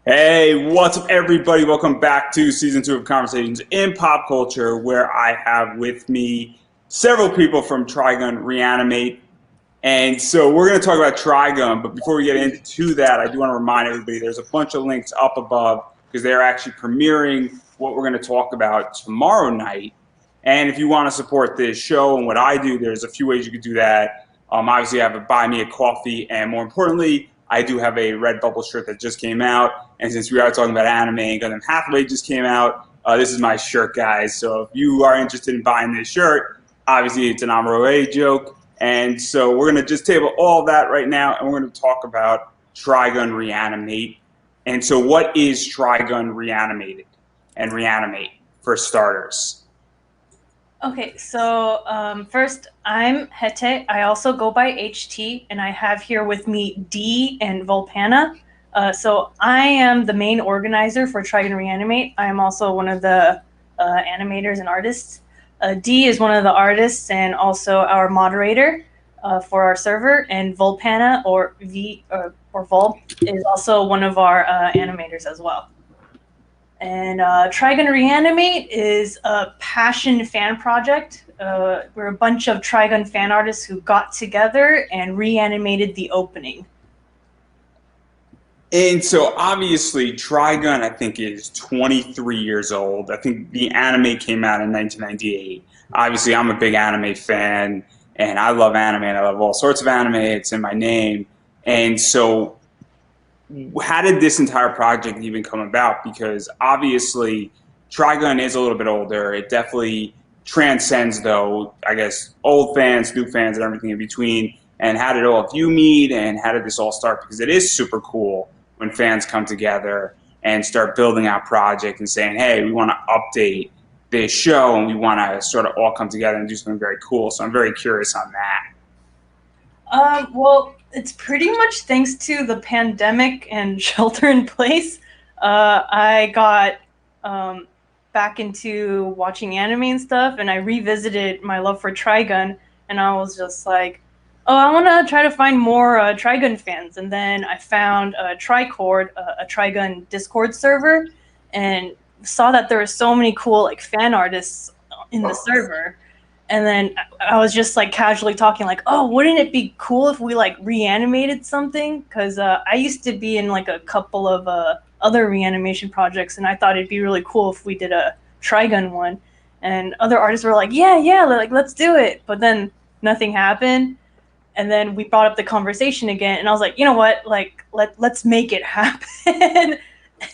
Hey, what's up, everybody? Welcome back to season 2 of Conversations in Pop Culture, where I have with me several people from Trigun ReAnimate. And so we're going to talk about Trigun, but before we get into that, I do want to remind everybody there's a bunch of links up above because they're actually premiering what we're going to talk about tomorrow night. And if you want to support this show and what I do, there's a few ways you could do that. Obviously, I have a Buy Me a Coffee, and more importantly, I do have a Redbubble shirt that just came out. And since we are talking about anime and Gundam Hathaway just came out, this is my shirt, guys. So if you are interested in buying this shirt, obviously it's an Amuro joke. And so we're going to just table all that right now, and we're going to talk about Trigun ReAnimate. And so what is Trigun ReAnimated and ReAnimate, for starters? Okay, so first, I'm Hete. I also go by HT, and I have here with me D and Volpana. So I am the main organizer for Trigun ReAnimate. I am also one of the animators and artists. D is one of the artists and also our moderator for our server, and Volpana or Vol is also one of our animators as well. And Trigun ReAnimate is a passion fan project. We're a bunch of Trigun fan artists who got together and reanimated the opening. And so obviously Trigun, I think, is 23 years old. I think the anime came out in 1998. Obviously, I'm a big anime fan, and I love anime, and I love all sorts of anime. It's in my name. And so how did this entire project even come about? Because obviously Trigun is a little bit older. It definitely transcends, though, I guess, old fans, new fans, and everything in between. And how did all of you meet, and how did this all start? Because it is super cool when fans come together and start building out projects and saying, hey, we want to update this show and we want to sort of all come together and do something very cool. So I'm very curious on that. Well, it's pretty much thanks to the pandemic and shelter in place. I got back into watching anime and stuff, and I revisited my love for Trigun, and I was just like, oh, I want to try to find more Trigun fans. And then I found Tricord, a Trigun Discord server, and saw that there were so many cool like fan artists in the server. And then I was just like casually talking like, oh, wouldn't it be cool if we like reanimated something? Because I used to be in like a couple of other reanimation projects, and I thought it'd be really cool if we did a Trigun one. And other artists were like, yeah, like let's do it. But then nothing happened. And then we brought up the conversation again, and I was like, you know what, like let's make it happen.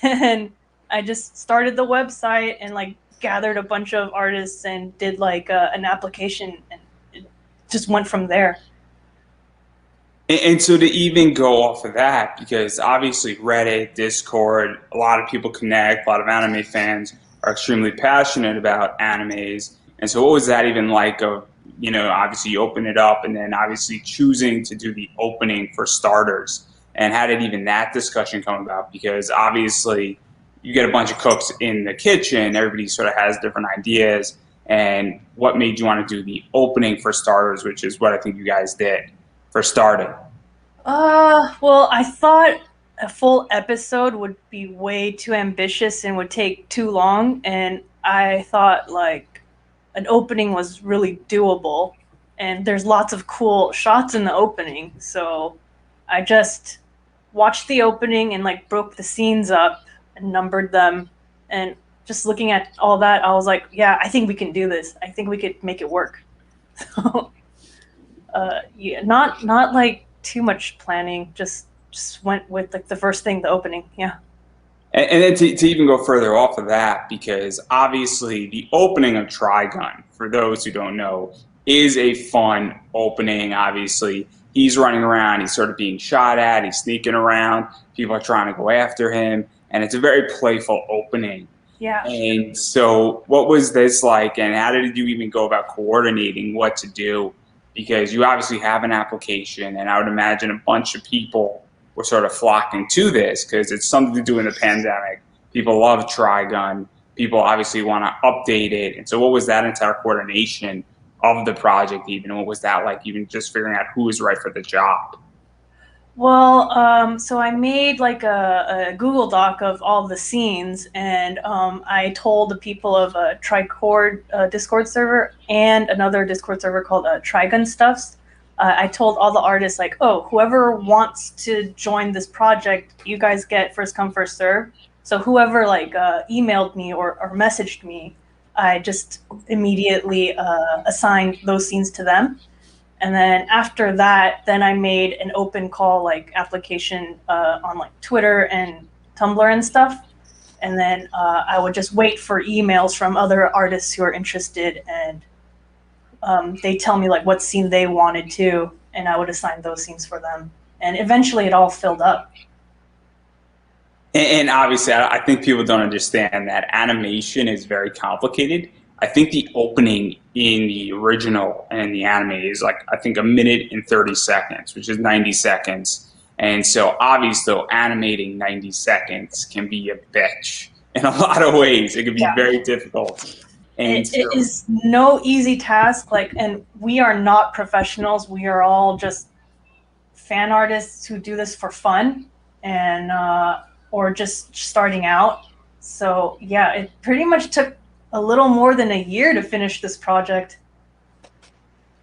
And I just started the website and like gathered a bunch of artists and did like an application, and it just went from there. And so to even go off of that, because obviously Reddit, Discord, a lot of people connect, a lot of anime fans are extremely passionate about animes. And so what was that even like of, you know, obviously you open it up and then obviously choosing to do the opening for starters? And how did even that discussion come about? Because obviously you get a bunch of cooks in the kitchen, everybody sort of has different ideas. And what made you want to do the opening for starters, which is what I think you guys did for starting? Well, I thought a full episode would be way too ambitious and would take too long. And I thought like an opening was really doable, and there's lots of cool shots in the opening. So I just watched the opening and like broke the scenes up and numbered them, and just looking at all that, I was like, yeah, I think we can do this. I think we could make it work. So yeah, not like too much planning, just went with like the first thing, the opening. Yeah. And then to even go further off of that, because obviously the opening of Trigun, for those who don't know, is a fun opening. Obviously, he's running around, he's sort of being shot at, he's sneaking around, people are trying to go after him, and it's a very playful opening. Yeah. And so what was this like, and how did you even go about coordinating what to do? Because you obviously have an application, and I would imagine a bunch of people were sort of flocking to this because it's something to do in the pandemic. People love Trigun. People obviously want to update it. And so what was that entire coordination of the project even? And what was that like, even just figuring out who was right for the job? Well, so I made like a Google Doc of all the scenes, and I told the people of a Tricord Discord server and another Discord server called Trigun Stuffs. I told all the artists like, oh, whoever wants to join this project, you guys get first come first serve. So whoever like emailed me or messaged me, I just immediately assigned those scenes to them. And then after that, then I made an open call like application on like Twitter and Tumblr and stuff. And then I would just wait for emails from other artists who are interested, and they tell me like what scene they wanted to, and I would assign those scenes for them. And eventually, it all filled up. And obviously, I think people don't understand that animation is very complicated. I think the opening in the original and the anime is like, I think, 1 minute and 30 seconds, which is 90 seconds. And so obviously animating 90 seconds can be a bitch in a lot of ways. It can be very difficult. And it is no easy task. Like, and we are not professionals. We are all just fan artists who do this for fun and or just starting out. So yeah, it pretty much took a little more than a year to finish this project.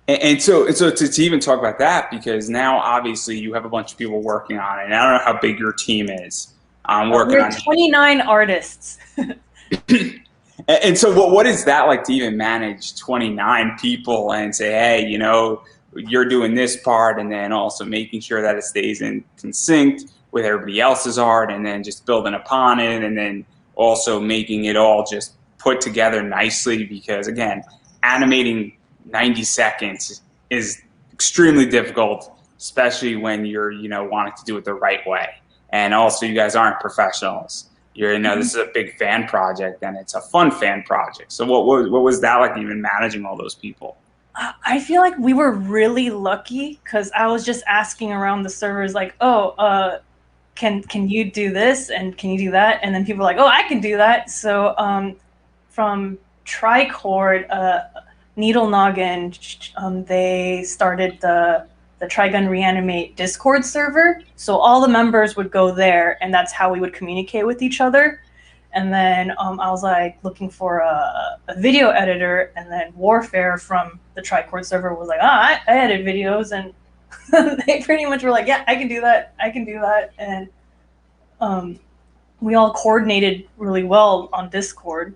And so to even talk about that, because now obviously you have a bunch of people working on it, and I don't know how big your team is. Working We're on 29 artists. And so what is that like to even manage 29 people and say, hey, you know, you're doing this part, and then also making sure that it stays in sync with everybody else's art, and then just building upon it, and then also making it all just put together nicely, because again, animating 90 seconds is extremely difficult, especially when you're, you know, wanting to do it the right way. And also, you guys aren't professionals. You're, you know, this is a big fan project, and it's a fun fan project. So what was that like, even managing all those people? I feel like we were really lucky because I was just asking around the servers like, oh, can you do this and can you do that? And then people were like, oh, I can do that. So from Tricord, Needle Noggin, they started the Trigun ReAnimate Discord server. So all the members would go there, and that's how we would communicate with each other. And then I was like looking for a video editor, and then Warfare from the Tricord server was like, I edit videos, and they pretty much were like, yeah, I can do that, I can do that. And we all coordinated really well on Discord.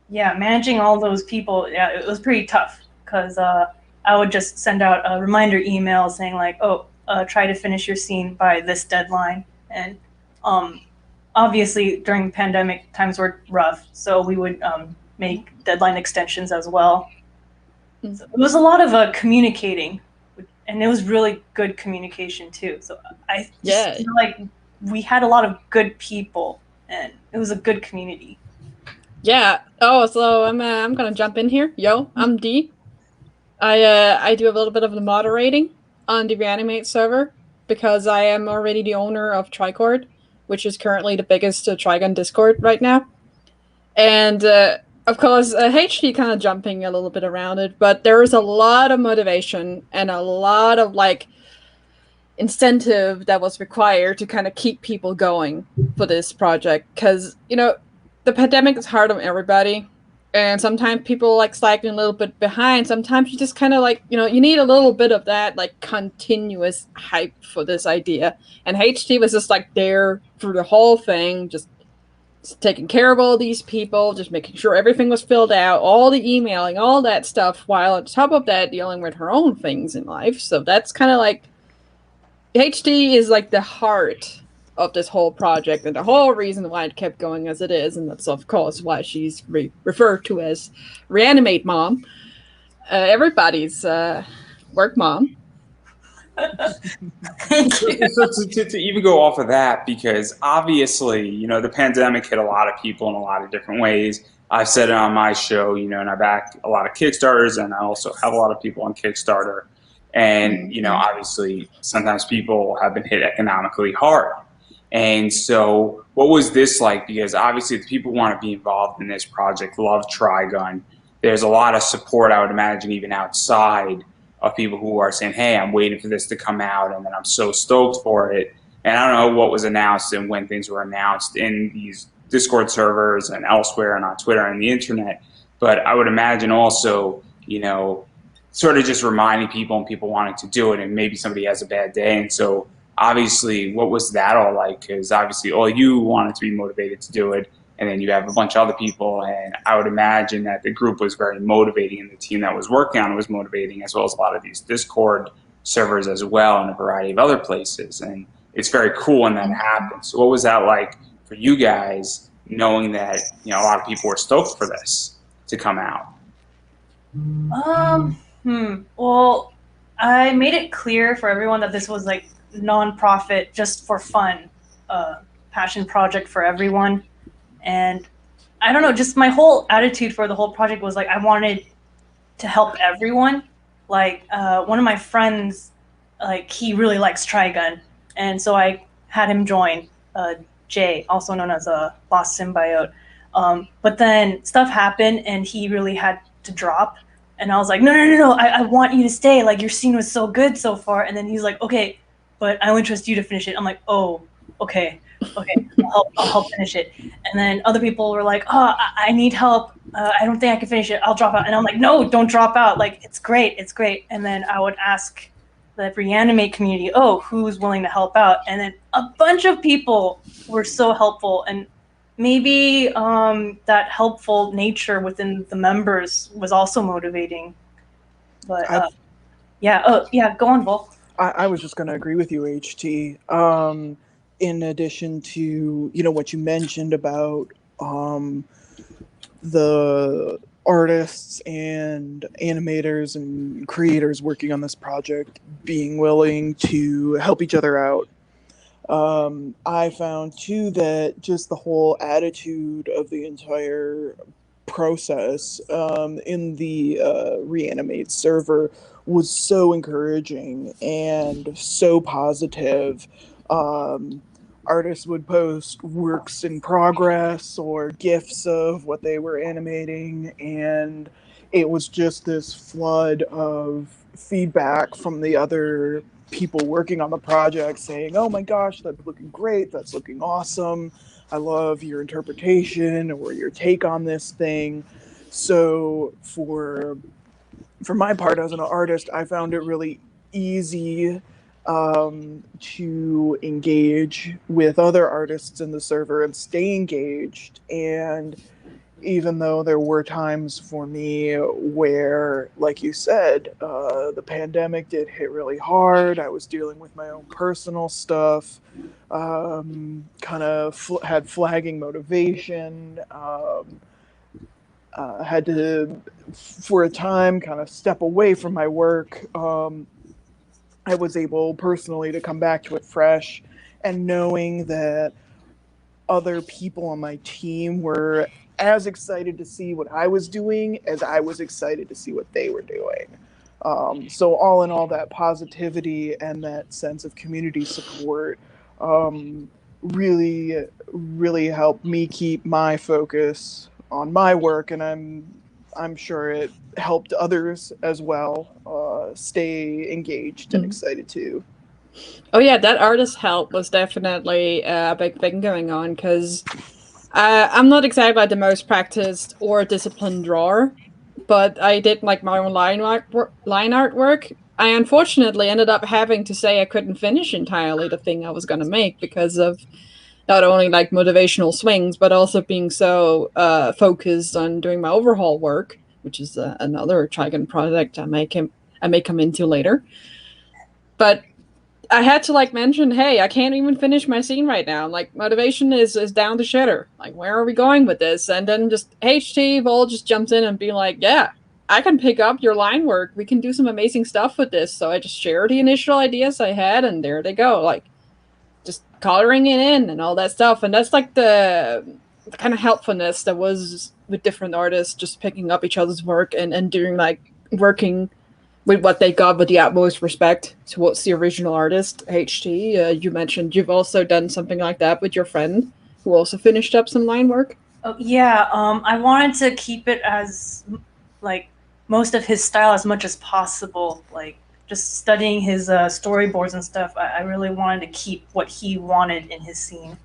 Yeah, managing all those people, yeah, it was pretty tough because I would just send out a reminder email saying like, oh, try to finish your scene by this deadline. And obviously during the pandemic, times were rough, so we would make deadline extensions as well. So it was a lot of communicating, and it was really good communication too. So I just feel like we had a lot of good people, and it was a good community. Yeah. Oh, so I'm gonna jump in here. Yo, I'm D. I do a little bit of the moderating on the ReAnimate server because I am already the owner of Tricord, which is currently the biggest Trigun Discord right now. And of course, HT kind of jumping a little bit around it, but there is a lot of motivation and a lot of like incentive that was required to kind of keep people going for this project. Because, you know, the pandemic is hard on everybody. And sometimes people like slacking a little bit behind. Sometimes you just kind of like, you know, you need a little bit of that like continuous hype for this idea. And HT was just like there through the whole thing, just taking care of all these people, just making sure everything was filled out, all the emailing, all that stuff, while on top of that dealing with her own things in life. So that's kind of like, HT is like the heart of this whole project and the whole reason why it kept going as it is, and that's of course why she's referred to as ReAnimate Mom, everybody's work mom. So to even go off of that, because obviously, you know, the pandemic hit a lot of people in a lot of different ways. I've said it on my show, you know, and I back a lot of Kickstarters, and I also have a lot of people on Kickstarter. And, you know, obviously sometimes people have been hit economically hard. And so what was this like? Because obviously the people who want to be involved in this project love Trigun. There's a lot of support, I would imagine, even outside of people who are saying, hey, I'm waiting for this to come out, and then I'm so stoked for it. And I don't know what was announced and when things were announced in these Discord servers and elsewhere and on Twitter and the internet. But I would imagine also, you know, sort of just reminding people and people wanting to do it, and maybe somebody has a bad day. And so obviously, what was that all like? Because obviously all you wanted to be motivated to do it, and then you have a bunch of other people, and I would imagine that the group was very motivating, and the team that was working on it was motivating, as well as a lot of these Discord servers as well, and a variety of other places. And it's very cool when that happens. So what was that like for you guys, knowing that, you know, a lot of people were stoked for this to come out? Well, I made it clear for everyone that this was like non-profit, just for fun, passion project for everyone. And I don't know, just my whole attitude for the whole project was like I wanted to help everyone. Like one of my friends, like he really likes Trigun, and so I had him join, Jay, also known as a Lost Symbiote. But then stuff happened and he really had to drop. And I was like, no, I want you to stay. Like, your scene was so good so far. And then he's like, okay, but I only trust you to finish it. I'm like, oh, okay, I'll help finish it. And then other people were like, oh, I need help. I don't think I can finish it. I'll drop out. And I'm like, no, don't drop out. Like, it's great. And then I would ask the ReAnimate community, oh, who's willing to help out? And then a bunch of people were so helpful. And maybe that helpful nature within the members was also motivating. But go on, Vol. I was just going to agree with you, HT. In addition to, you know, what you mentioned about the artists and animators and creators working on this project being willing to help each other out. I found too that just the whole attitude of the entire process in the ReAnimate server was so encouraging and so positive. Artists would post works in progress or GIFs of what they were animating, and it was just this flood of feedback from the other people working on the project saying, oh my gosh, that's looking great, that's looking awesome, I love your interpretation or your take on this thing. So for my part as an artist, I found it really easy to engage with other artists in the server and stay engaged. And even though there were times for me where, like you said, the pandemic did hit really hard, I was dealing with my own personal stuff, kind of had flagging motivation, had to, for a time, kind of step away from my work. I was able personally to come back to it fresh, and knowing that other people on my team were as excited to see what I was doing as I was excited to see what they were doing. So all in all, that positivity and that sense of community support really, really helped me keep my focus on my work, and I'm sure it helped others as well stay engaged and excited too. Oh yeah, that artist help was definitely a big thing going on, because I'm not exactly the most practiced or disciplined drawer, but I did like my own line artwork. I unfortunately ended up having to say I couldn't finish entirely the thing I was going to make because of not only like motivational swings, but also being so focused on doing my overhaul work, which is another Trigun project I may come into later. But I had to like mention, hey, I can't even finish my scene right now. Like, motivation is down the shitter. Like, where are we going with this? And then just HT Vol just jumps in and be like, yeah, I can pick up your line work. We can do some amazing stuff with this. So I just share the initial ideas I had, and there they go. Like, just coloring it in and all that stuff. And that's like the kind of helpfulness that was with different artists, just picking up each other's work and doing like working with what they got with the utmost respect towards the original artist. HT, you mentioned you've also done something like that with your friend who also finished up some line work. Oh, yeah, I wanted to keep it as like most of his style as much as possible. Like just studying his storyboards and stuff, I really wanted to keep what he wanted in his scene.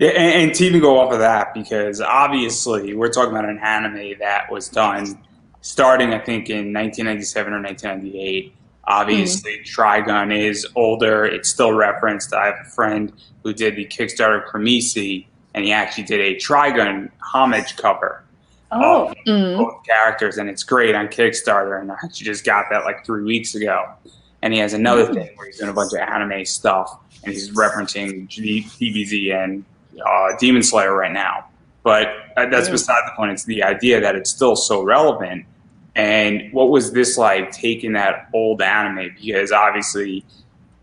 Yeah, and to even go off of that, because obviously we're talking about an anime that was done starting, I think, in 1997 or 1998. Obviously, Trigun is older. It's still referenced. I have a friend who did the Kickstarter Cremisi, and he actually did a Trigun homage cover of both characters, and it's great on Kickstarter. And I actually just got that like 3 weeks ago. And he has another thing where he's doing a bunch of anime stuff, and he's referencing DBZ and Demon Slayer right now. But that's beside the point. It's the idea that it's still so relevant. And what was this like, taking that old anime? Because obviously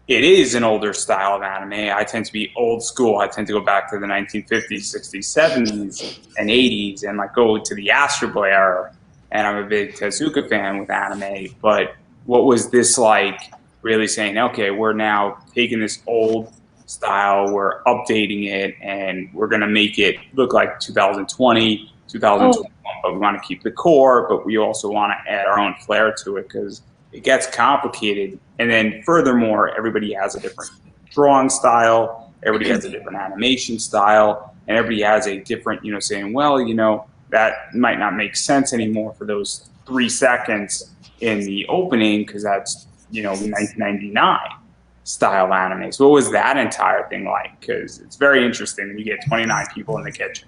it is an older style of anime. I tend to be old school. I tend to go back to the 1950s, 60s, 70s, and 80s, and like go to the Astro Boy era. And I'm a big Tezuka fan with anime. But what was this like, really saying, okay, we're now taking this old style, we're updating it, and we're going to make it look like 2020, 2021, but we want to keep the core, but we also want to add our own flair to it because it gets complicated. And then furthermore, everybody has a different drawing style, everybody has a different animation style, and everybody has a different, saying, well, that might not make sense anymore for those 3 seconds in the opening because that's, 1999 style anime. So what was that entire thing like? Because it's very interesting when you get 29 people in the kitchen.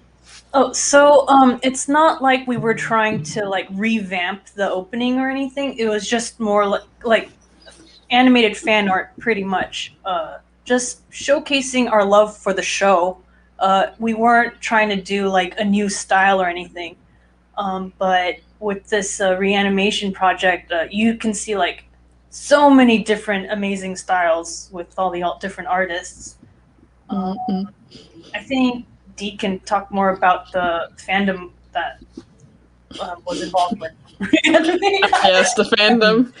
Oh, so it's not like we were trying to like revamp the opening or anything. It was just more like animated fan art, pretty much. Just showcasing our love for the show. We weren't trying to do like a new style or anything. But with this reanimation project, you can see like so many different amazing styles with all the different artists. I think Dee can talk more about the fandom that was involved with. Yes, the fandom.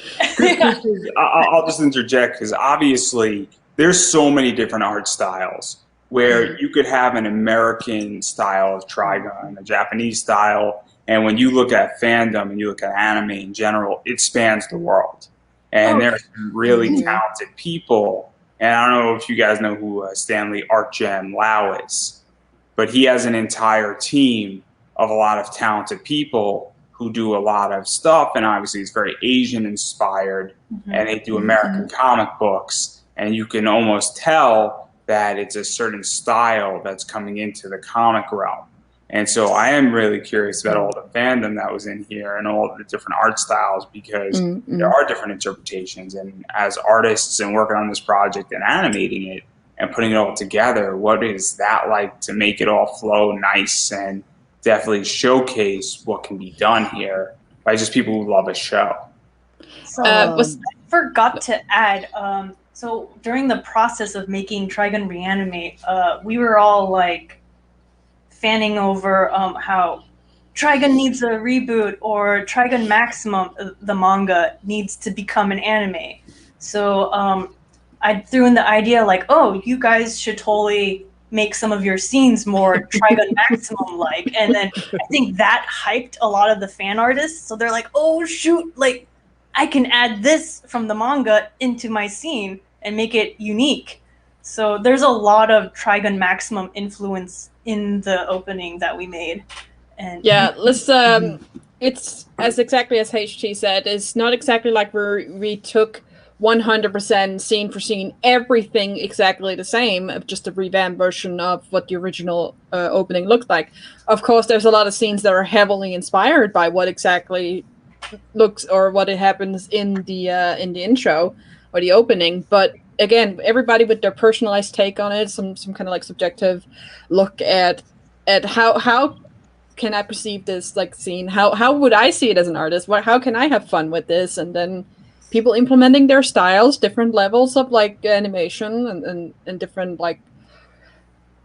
I'll just interject because obviously there's so many different art styles where you could have an American style of Trigun, a Japanese style, and when you look at fandom and you look at anime in general, it spans the world. And there are some really talented people. And I don't know if you guys know who Stanley Artgem Lau is, but he has an entire team of a lot of talented people who do a lot of stuff. And obviously it's very Asian inspired, and they do American comic books. And you can almost tell that it's a certain style that's coming into the comic realm. And so I am really curious about all the fandom that was in here and all the different art styles because there are different interpretations. And as artists and working on this project and animating it and putting it all together, what is that like to make it all flow nice and definitely showcase what can be done here by just people who love a show? So I forgot to add, so during the process of making Trigun ReAnimate, we were all like fanning over how Trigun needs a reboot or Trigun Maximum, the manga, needs to become an anime. So I threw in the idea like, oh, you guys should totally make some of your scenes more Trigun Maximum-like. And then I think that hyped a lot of the fan artists. So they're like, oh, shoot, like I can add this from the manga into my scene and make it unique. So there's a lot of Trigun Maximum influence in the opening that we made. And yeah, let's it's as exactly as HT said, it's not exactly like we took 100% scene for scene everything exactly the same, just a revamped version of what the original opening looked like. Of course, there's a lot of scenes that are heavily inspired by what exactly looks or what it happens in the intro or the opening, but again, everybody with their personalized take on it, some kind of like subjective look at how can I perceive this like scene? How would I see it as an artist? How can I have fun with this? And then people implementing their styles, different levels of like animation and different like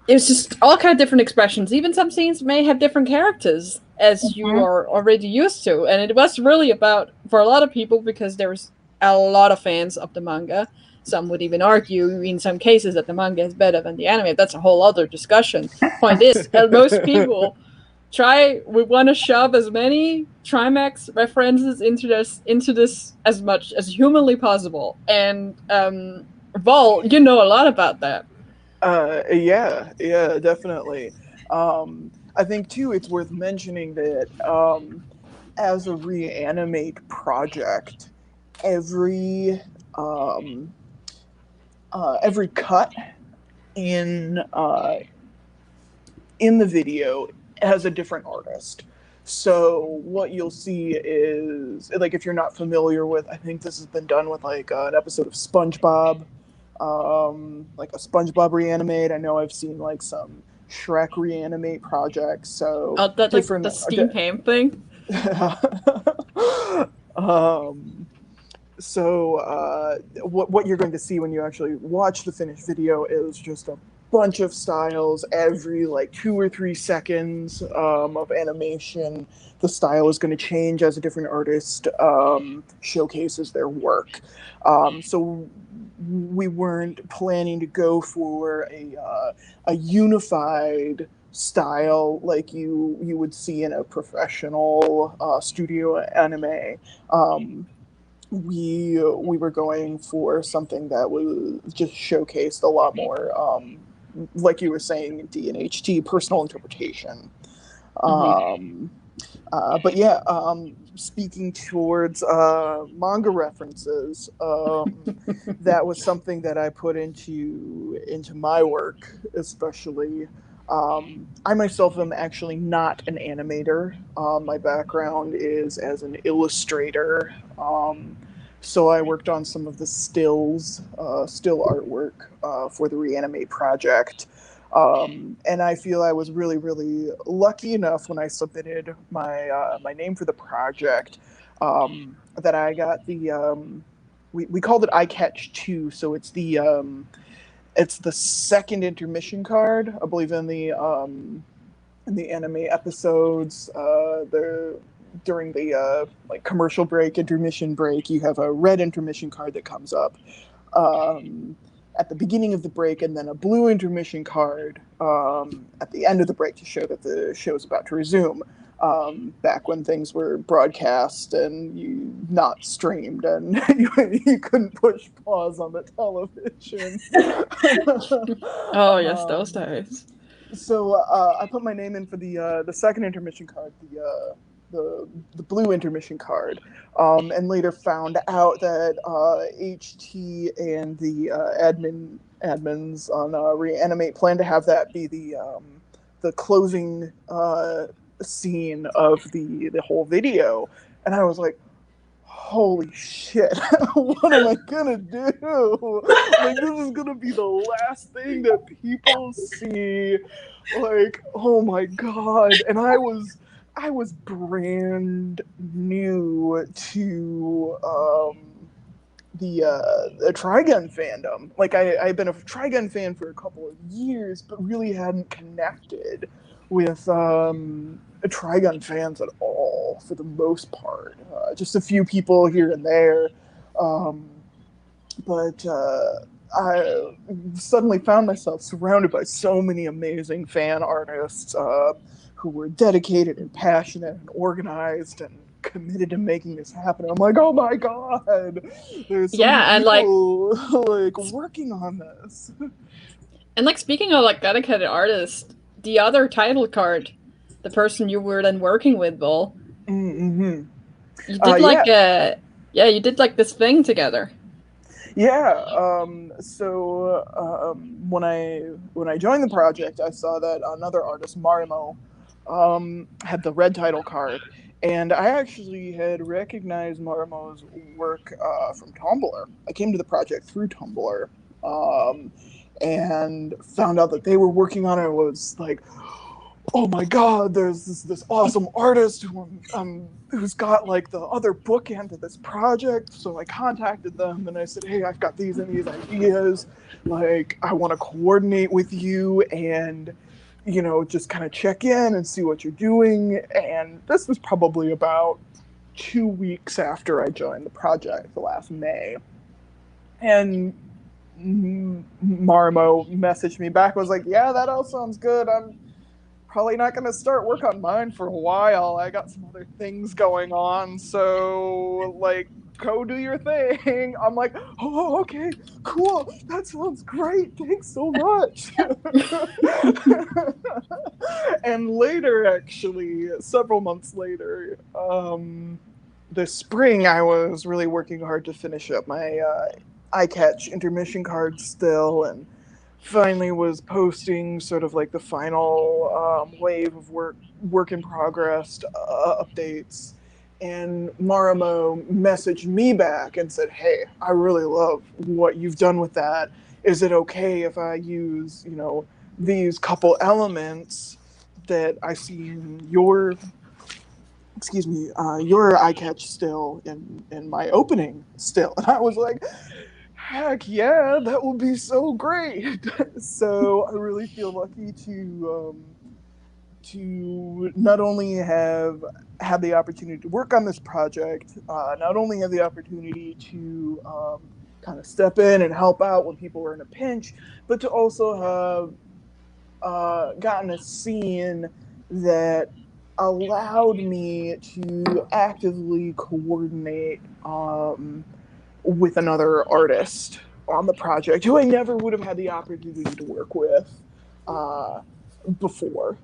it's just all kind of different expressions. Even some scenes may have different characters as you are already used to. And it was really about for a lot of people because there's a lot of fans of the manga. Some would even argue in some cases that the manga is better than the anime. That's a whole other discussion. Point is, most people we want to shove as many Trimax references into this as much as humanly possible. And Vol, you know a lot about that. Yeah, definitely. I think too, it's worth mentioning that as a ReAnimate project, every every cut in the video has a different artist. So what you'll see is, like, if you're not familiar with, I think this has been done with like an episode of SpongeBob, like a SpongeBob ReAnimate. I know I've seen like some Shrek ReAnimate projects. So Oh, that like different. the steam ham thing. um, what you're going to see when you actually watch the finished video is just a bunch of styles every like 2 or 3 seconds of animation. The style is going to change as a different artist showcases their work. So we weren't planning to go for a unified style like you would see in a professional studio anime. We were going for something that was just showcased a lot more, like you were saying, D&HT, personal interpretation. But yeah, speaking towards manga references, that was something that I put into my work, especially. I myself am actually not an animator. My background is as an illustrator. So I worked on some of the still artwork for the ReAnimate project. And I feel I was really, really lucky enough when I submitted my name for the project that I got the we called it I Catch 2, so it's the second intermission card, I believe, in the anime episodes. During the like commercial break, intermission break, you have a red intermission card that comes up at the beginning of the break, and then a blue intermission card at the end of the break to show that the show is about to resume. Back when things were broadcast and not streamed, and you couldn't push pause on the television. Oh yes, those days. So I put my name in for the second intermission card, the blue intermission card, and later found out that HT and the admins on ReAnimate plan to have that be the closing scene of the whole video, and I was like, holy shit, what am I gonna do? Like, this is gonna be the last thing that people see. Like, oh my god. And I was brand new to the Trigun fandom. Like, I've been a Trigun fan for a couple of years, but really hadn't connected with Trigun fans at all, for the most part. Just a few people here and there. But I suddenly found myself surrounded by so many amazing fan artists who were dedicated and passionate and organized and committed to making this happen. I'm like, oh my god, there's so many people like working on this. And like, speaking of like dedicated artists, the other title card, the person you were then working with, Bull, mm-hmm. you did you did like this thing together. Yeah. So when I joined the project, I saw that another artist, Marimo, had the red title card, and I actually had recognized Marimo's work from Tumblr. I came to the project through Tumblr, and found out that they were working on it. I was like, oh my god, there's this awesome artist who's got like the other bookend to this project. So I contacted them and I said, hey, I've got these and these ideas. Like, I want to coordinate with you and, just kind of check in and see what you're doing. And this was probably about 2 weeks after I joined the project, the last May. And Marimo messaged me back, was like, yeah, that all sounds good. probably not going to start work on mine for a while. I got some other things going on, so like, go do your thing. I'm like, oh, okay, cool. That sounds great. Thanks so much. And later, actually, several months later, this spring, I was really working hard to finish up my iCatch intermission card still, and finally was posting sort of like the final wave of work in progress updates. And Marimo messaged me back and said, hey, I really love what you've done with that. Is it okay if I use, these couple elements that I see in your iCatch still in my opening still? And I was like, heck yeah, that would be so great. So I really feel lucky to not only have had the opportunity to work on this project, not only have the opportunity to kind of step in and help out when people were in a pinch, but to also have gotten a scene that allowed me to actively coordinate with another artist on the project who I never would have had the opportunity to work with before.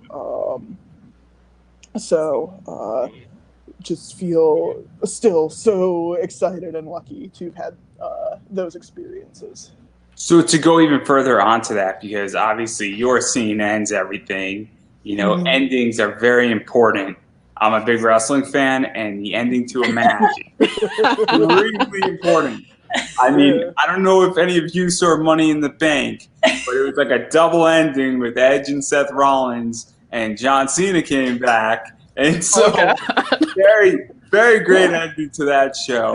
So just feel still so excited and lucky to have had those experiences. So to go even further onto that, because obviously your scene ends everything, endings are very important. I'm a big wrestling fan, and the ending to a match is extremely important. I mean, I don't know if any of you saw Money in the Bank, but it was like a double ending with Edge and Seth Rollins, and John Cena came back, and so very, very great ending to that show.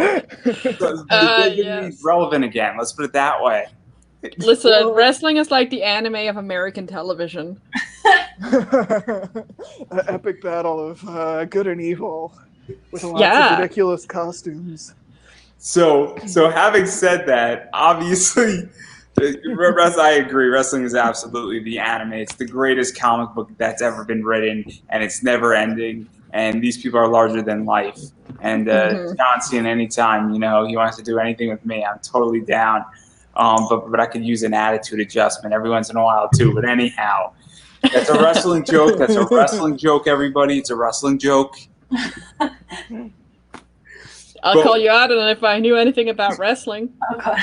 So they're getting these relevant again. Let's put it that way. Listen, wrestling is like the anime of American television. An epic battle of good and evil with lots of ridiculous costumes. So having said that, obviously, I agree. Wrestling is absolutely the anime. It's the greatest comic book that's ever been written, and it's never ending. And these people are larger than life. And John Cena, anytime he wants to do anything with me, I'm totally down. But I could use an attitude adjustment every once in a while too. But anyhow, that's a wrestling joke. That's a wrestling joke, everybody. It's a wrestling joke. I'll call you out on it if I knew anything about wrestling. Oh, God.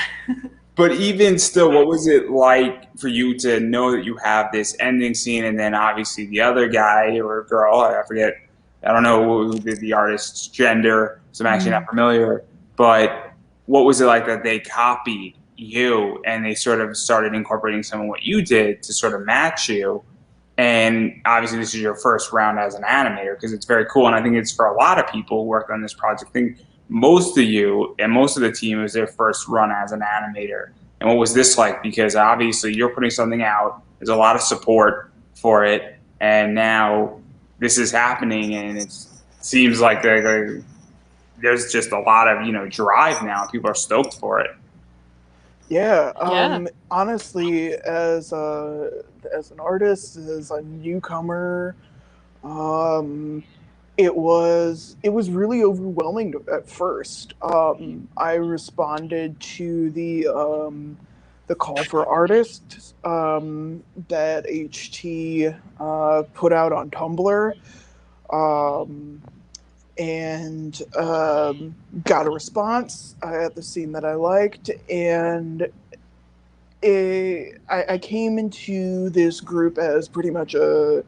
But even still, what was it like for you to know that you have this ending scene, and then obviously the other guy or girl, I forget, I don't know who did the artist's gender, so I'm actually not familiar, but what was it like that they copied you and they sort of started incorporating some of what you did to sort of match you? And obviously this is your first round as an animator, because it's very cool, and I think it's for a lot of people who worked on this project. I think most of you and most of the team was their first run as an animator. And what was this like? Because obviously you're putting something out, there's a lot of support for it, and now this is happening, and it seems like there's just a lot of drive now. People are stoked for it. Yeah. Honestly, as an artist, as a newcomer, it was really overwhelming at first. I responded to the call for artists that HT put out on Tumblr, and got a response at the scene that I liked, and I came into this group as pretty much a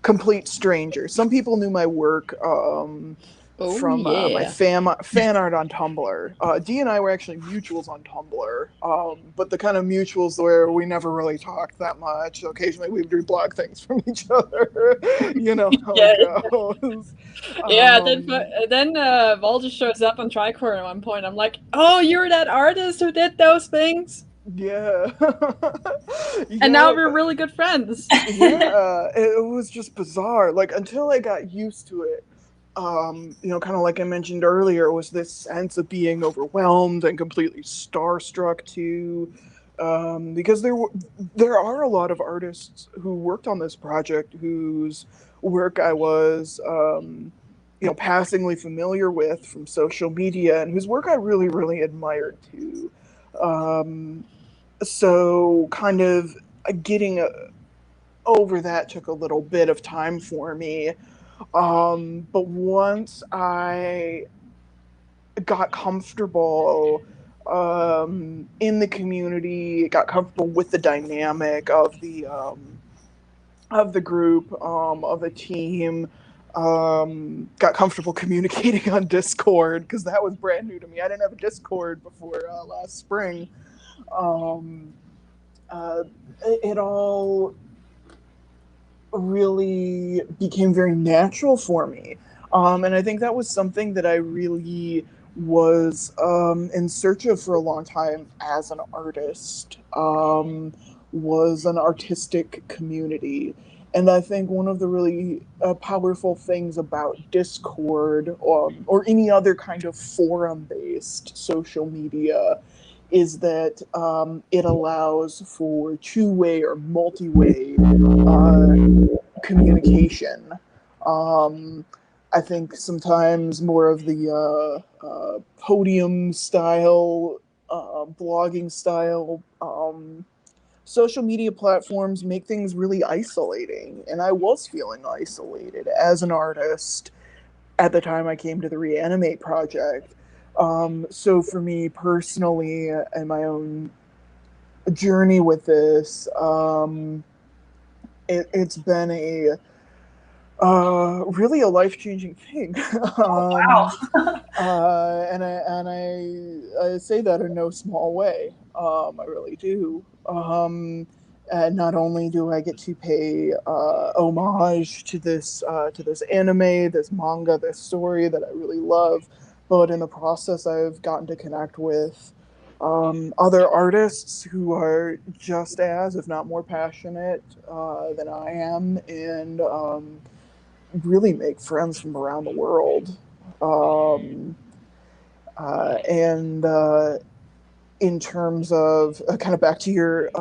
complete stranger. Some people knew my work from my fan art on Tumblr. Dee and I were actually mutuals on Tumblr, but the kind of mutuals where we never really talked that much. Occasionally we would reblog things from each other. You know how it goes. Yeah, then Vol just shows up on Tricord at one point. I'm like, oh, you're that artist who did those things? Yeah. And now we're really good friends. Yeah, it was just bizarre. Like, until I got used to it, kind of like I mentioned earlier, was this sense of being overwhelmed and completely starstruck too. because there are a lot of artists who worked on this project whose work I was passingly familiar with from social media, and whose work I really, really admired too. So kind of getting over that took a little bit of time for me. But once I got comfortable in the community, got comfortable with the dynamic of the group, of the team, got comfortable communicating on Discord, because that was brand new to me. I didn't have a Discord before last spring. It all really became very natural for me. And I think that was something that I really was in search of for a long time as an artist, was an artistic community. And I think one of the really powerful things about Discord, or any other kind of forum-based social media, is that it allows for two-way or multi-way communication. I think sometimes more of the podium style, blogging style, social media platforms make things really isolating. And I was feeling isolated as an artist at the time I came to the ReAnimate project. So for me personally, and my own journey with this, it's been really a life-changing thing. Wow. And I say that in no small way. I really do. And not only do I get to pay homage to this anime, this manga, this story that I really love, but in the process, I've gotten to connect with other artists who are just as, if not more passionate than I am, and really make friends from around the world. And in terms of kind of back to your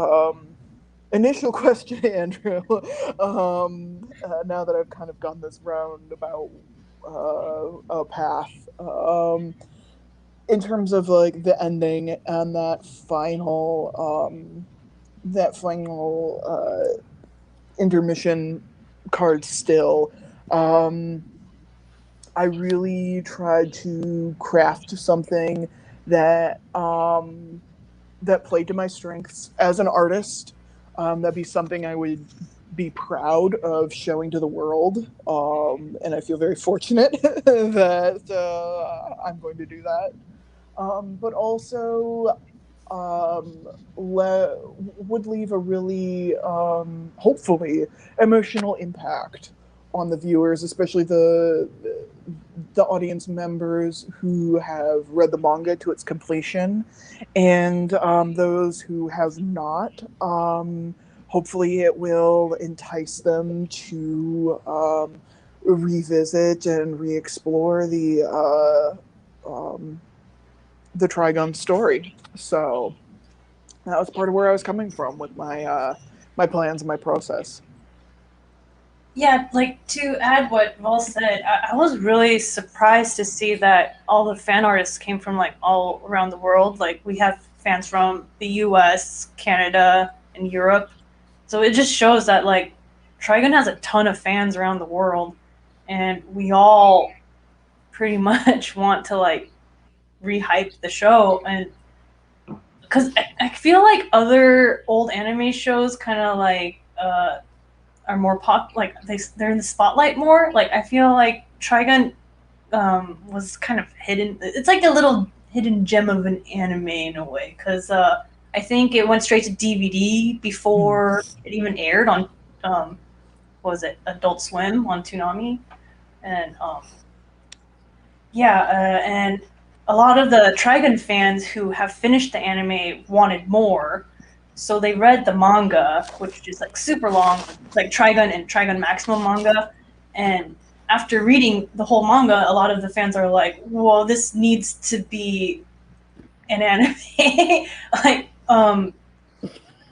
initial question, Andrew, now that I've kind of gone this roundabout path, in terms of like the ending and that final intermission card still, I really tried to craft something that that played to my strengths as an artist. That'd be something I would be proud of showing to the world, and I feel very fortunate that I'm going to do that. But also would leave a really, hopefully, emotional impact on the viewers, especially the audience members who have read the manga to its completion, and those who have not. Hopefully it will entice them to revisit and re-explore the Trigun story. So that was part of where I was coming from with my my plans and my process. Yeah, like to add what Vol said, I was really surprised to see that all the fan artists came from like all around the world. Like we have fans from the US, Canada, and Europe. So it just shows that like Trigun has a ton of fans around the world, and we all pretty much want to like rehype the show. And because I feel like other old anime shows kind of like are more like they're in the spotlight more. Like I feel like Trigun was kind of hidden. It's like a little hidden gem of an anime in a way, because I think it went straight to DVD before it even aired on what was it, Adult Swim on Toonami, and and a lot of the Trigun fans who have finished the anime wanted more. So they read the manga, which is like super long, like Trigun and Trigun Maximum manga. And after reading the whole manga, a lot of the fans are like, well, this needs to be an anime. Like,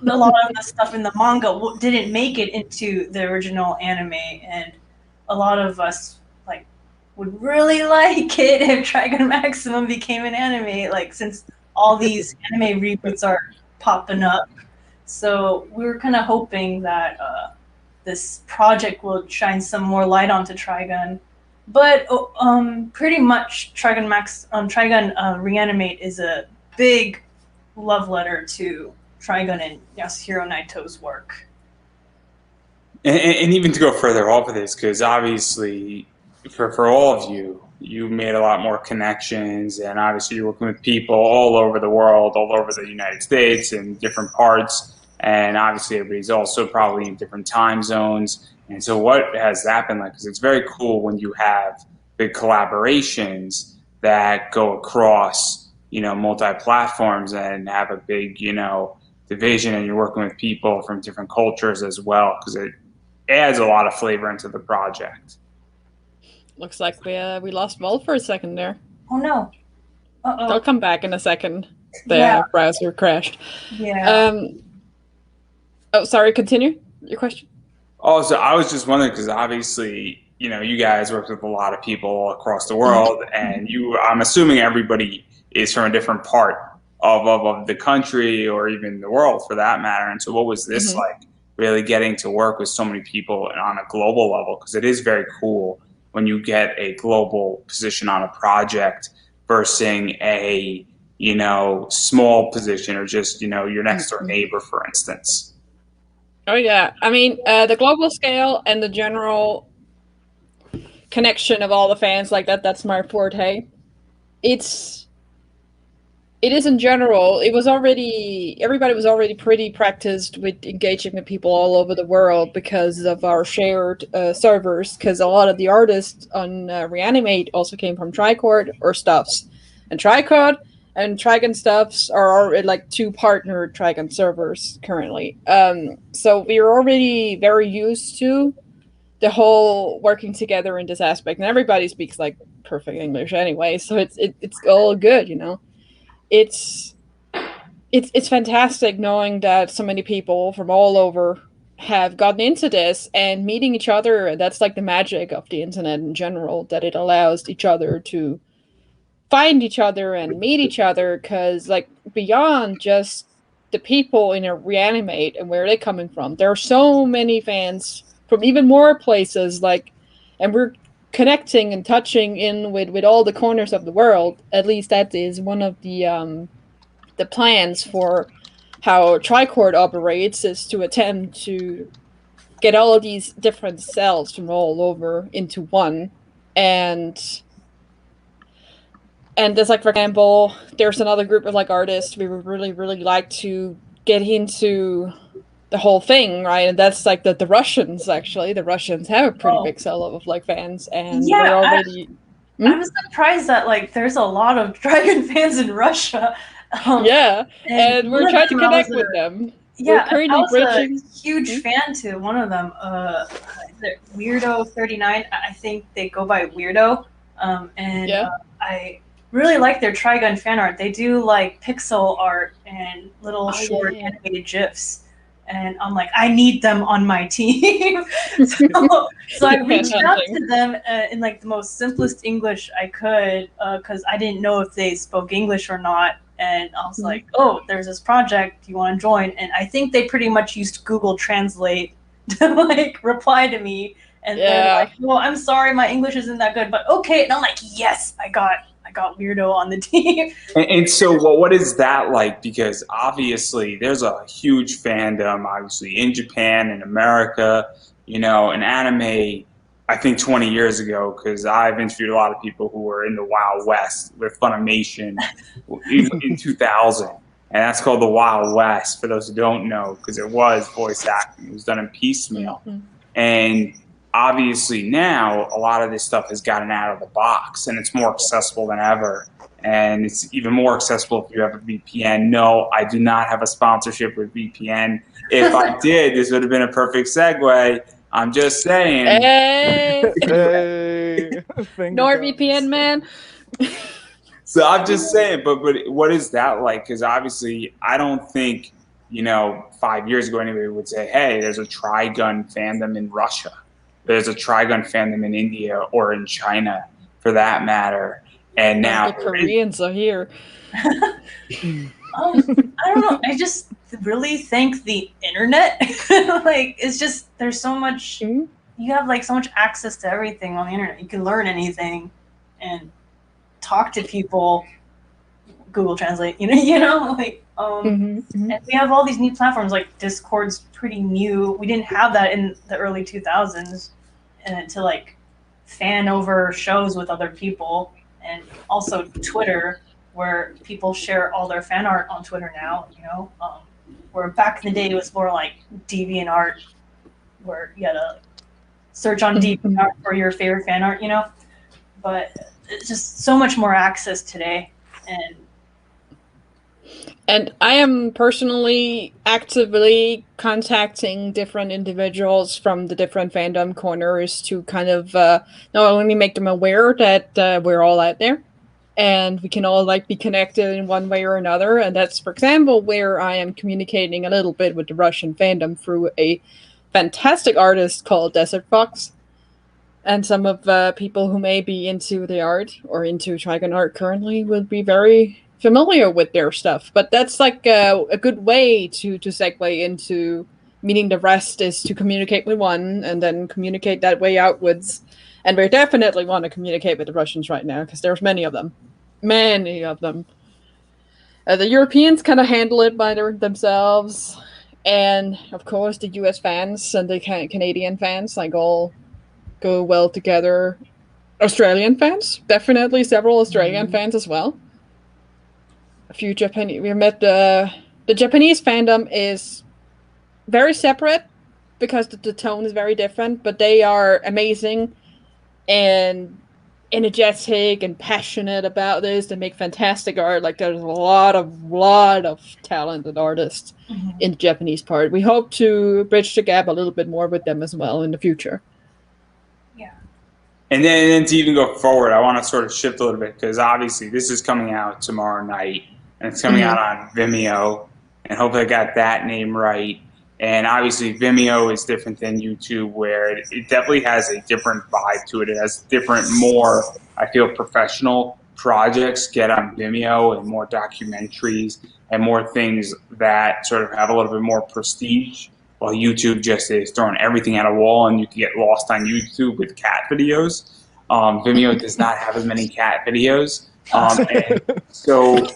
a lot of the stuff in the manga didn't make it into the original anime, and a lot of us like would really like it if Trigun Maximum became an anime, like since all these anime reboots are popping up. So we were kind of hoping that this project will shine some more light onto Trigun. But pretty much Trigun ReAnimate is a big love letter to Trigun and Yasuhiro Naito's work. And even to go further off of this, because obviously for all of you, you made a lot more connections, and obviously you're working with people all over the world, all over the United States and different parts, and obviously everybody's also probably in different time zones. And so what has that been like? Because it's very cool when you have big collaborations that go across, multi-platforms and have a big, division, and you're working with people from different cultures as well, because it adds a lot of flavor into the project. Looks like we lost Vol for a second there. Oh no. Uh-oh. They'll come back in a second. The browser crashed. Yeah. Oh, sorry, continue your question. Oh, so I was just wondering, because obviously, you guys work with a lot of people across the world, and I'm assuming everybody is from a different part of the country, or even the world for that matter. And so what was this like, really getting to work with so many people on a global level? Because it is very cool when you get a global position on a project versus a, small position, or just, your next door neighbor, for instance. Oh yeah, I mean, the global scale and the general connection of all the fans like that's my forte. It is in general, everybody was already pretty practiced with engaging with people all over the world because of our shared servers, because a lot of the artists on ReAnimate also came from Tricord or Stuffs. And Tricord and Trigun Stuffs are already like two partnered Trigun servers currently. So we are already very used to the whole working together in this aspect. And everybody speaks like perfect English anyway, so it's all good, It's fantastic knowing that so many people from all over have gotten into this and meeting each other. That's like the magic of the internet in general, that it allows each other to find each other and meet each other, because like beyond just the people in a ReAnimate and where they're coming from, there are so many fans from even more places, and we're connecting and touching in with all the corners of the world. At least that is one of the plans for how Tricord operates, is to attempt to get all of these different cells from all over into one. And there's like, for example, there's another group of like artists we would really, really like to get into the whole thing, right? And that's like the Russians, actually. The Russians have a pretty big cell of like fans, and we're already... I'm surprised that like there's a lot of Trigun fans in Russia. And we're trying to connect with them. Yeah, we're currently bridging. A huge fan to one of them, Weirdo39. I think they go by Weirdo, I really like their Trigun fan art. They do like pixel art and little short animated GIFs. And I'm like, I need them on my team. so I reached out to them in like the most simplest English I could, because I didn't know if they spoke English or not. And I was like, oh, there's this project, do you want to join? And I think they pretty much used Google Translate to like reply to me. And they're like, well, I'm sorry, my English isn't that good, but okay. And I'm like, yes, I got Weirdo on the team. And so what is that like? Because obviously there's a huge fandom, obviously, in Japan and America, in anime. I think 20 years ago, because I've interviewed a lot of people who were in the Wild West with Funimation in 2000. And that's called the Wild West, for those who don't know, because it was voice acting. It was done in piecemeal. And obviously now a lot of this stuff has gotten out of the box, and it's more accessible than ever. And it's even more accessible if you have a VPN. No, I do not have a sponsorship with VPN. If I did, this would have been a perfect segue. I'm just saying. Hey! Hey. NordVPN, man. So I'm just saying, but what is that like? Because obviously I don't think 5 years ago, anybody would say, hey, there's a Trigun fandom in Russia. There's a Trigun fandom in India or in China, for that matter. And now the Koreans are here. I don't know. I just really think the internet, it's just, there's so much, you have so much access to everything on the internet. You can learn anything and talk to people, Google Translate, and we have all these new platforms, like Discord's pretty new. We didn't have that in the early 2000s, and to fan over shows with other people, and also Twitter, where people share all their fan art on Twitter now, where back in the day it was more like DeviantArt, where you had to search on DeviantArt for your favorite fan art, but it's just so much more access today. And I am personally actively contacting different individuals from the different fandom corners to kind of not only make them aware that we're all out there and we can all be connected in one way or another. And that's, for example, where I am communicating a little bit with the Russian fandom through a fantastic artist called Desert Fox. And some of people who may be into the art or into Trigun art currently will be very familiar with their stuff. But that's a good way to segue into meeting the rest, is to communicate with one and then communicate that way outwards. And we definitely want to communicate with the Russians right now, because there's many of them. Many of them. The Europeans kind of handle it by themselves. And, of course, the US fans and the Canadian fans, all go well together. Australian fans, definitely several Australian fans as well. A few Japanese. We met the Japanese fandom is very separate because the tone is very different, but they are amazing and energetic and passionate about this. They make fantastic art. There's a lot of talented artists in the Japanese part. We hope to bridge the gap a little bit more with them as well in the future. Yeah. And then to even go forward, I want to sort of shift a little bit, because obviously this is coming out tomorrow night. And it's coming out on Vimeo, and hopefully I got that name right. And obviously Vimeo is different than YouTube, where it definitely has a different vibe to it. It has different, more, I feel, professional projects get on Vimeo, and more documentaries and more things that sort of have a little bit more prestige, while YouTube just is throwing everything at a wall, and you can get lost on YouTube with cat videos. Vimeo does not have as many cat videos. And so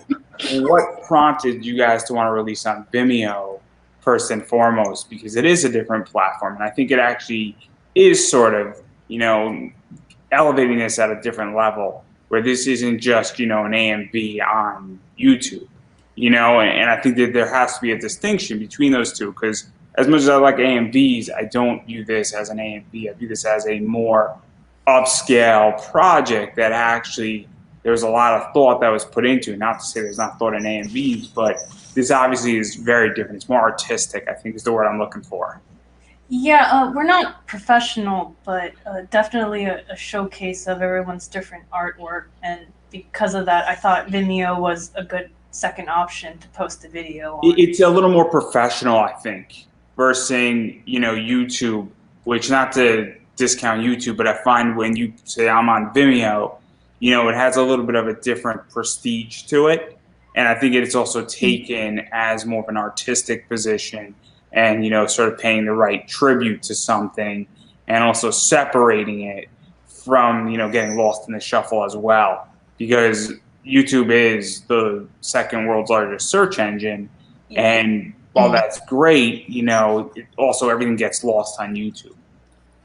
what prompted you guys to want to release on Vimeo first and foremost? Because it is a different platform, and I think it actually is sort of, elevating this at a different level, where this isn't just, an AMV on YouTube, and I think that there has to be a distinction between those two, because as much as I like AMVs, I don't view this as an AMV. I view this as a more upscale project that actually there's a lot of thought that was put into it. Not to say there's not thought in AMVs, but this obviously is very different. It's more artistic, I think, is the word I'm looking for. Yeah, we're not professional, but definitely a showcase of everyone's different artwork. And because of that, I thought Vimeo was a good second option to post a video on. It's a little more professional, I think, versus, YouTube, which, not to discount YouTube, but I find when you say I'm on Vimeo, it has a little bit of a different prestige to it. And I think it's also taken as more of an artistic position and, sort of paying the right tribute to something, and also separating it from, getting lost in the shuffle as well. Because YouTube is the second world's largest search engine. And while that's great, also everything gets lost on YouTube.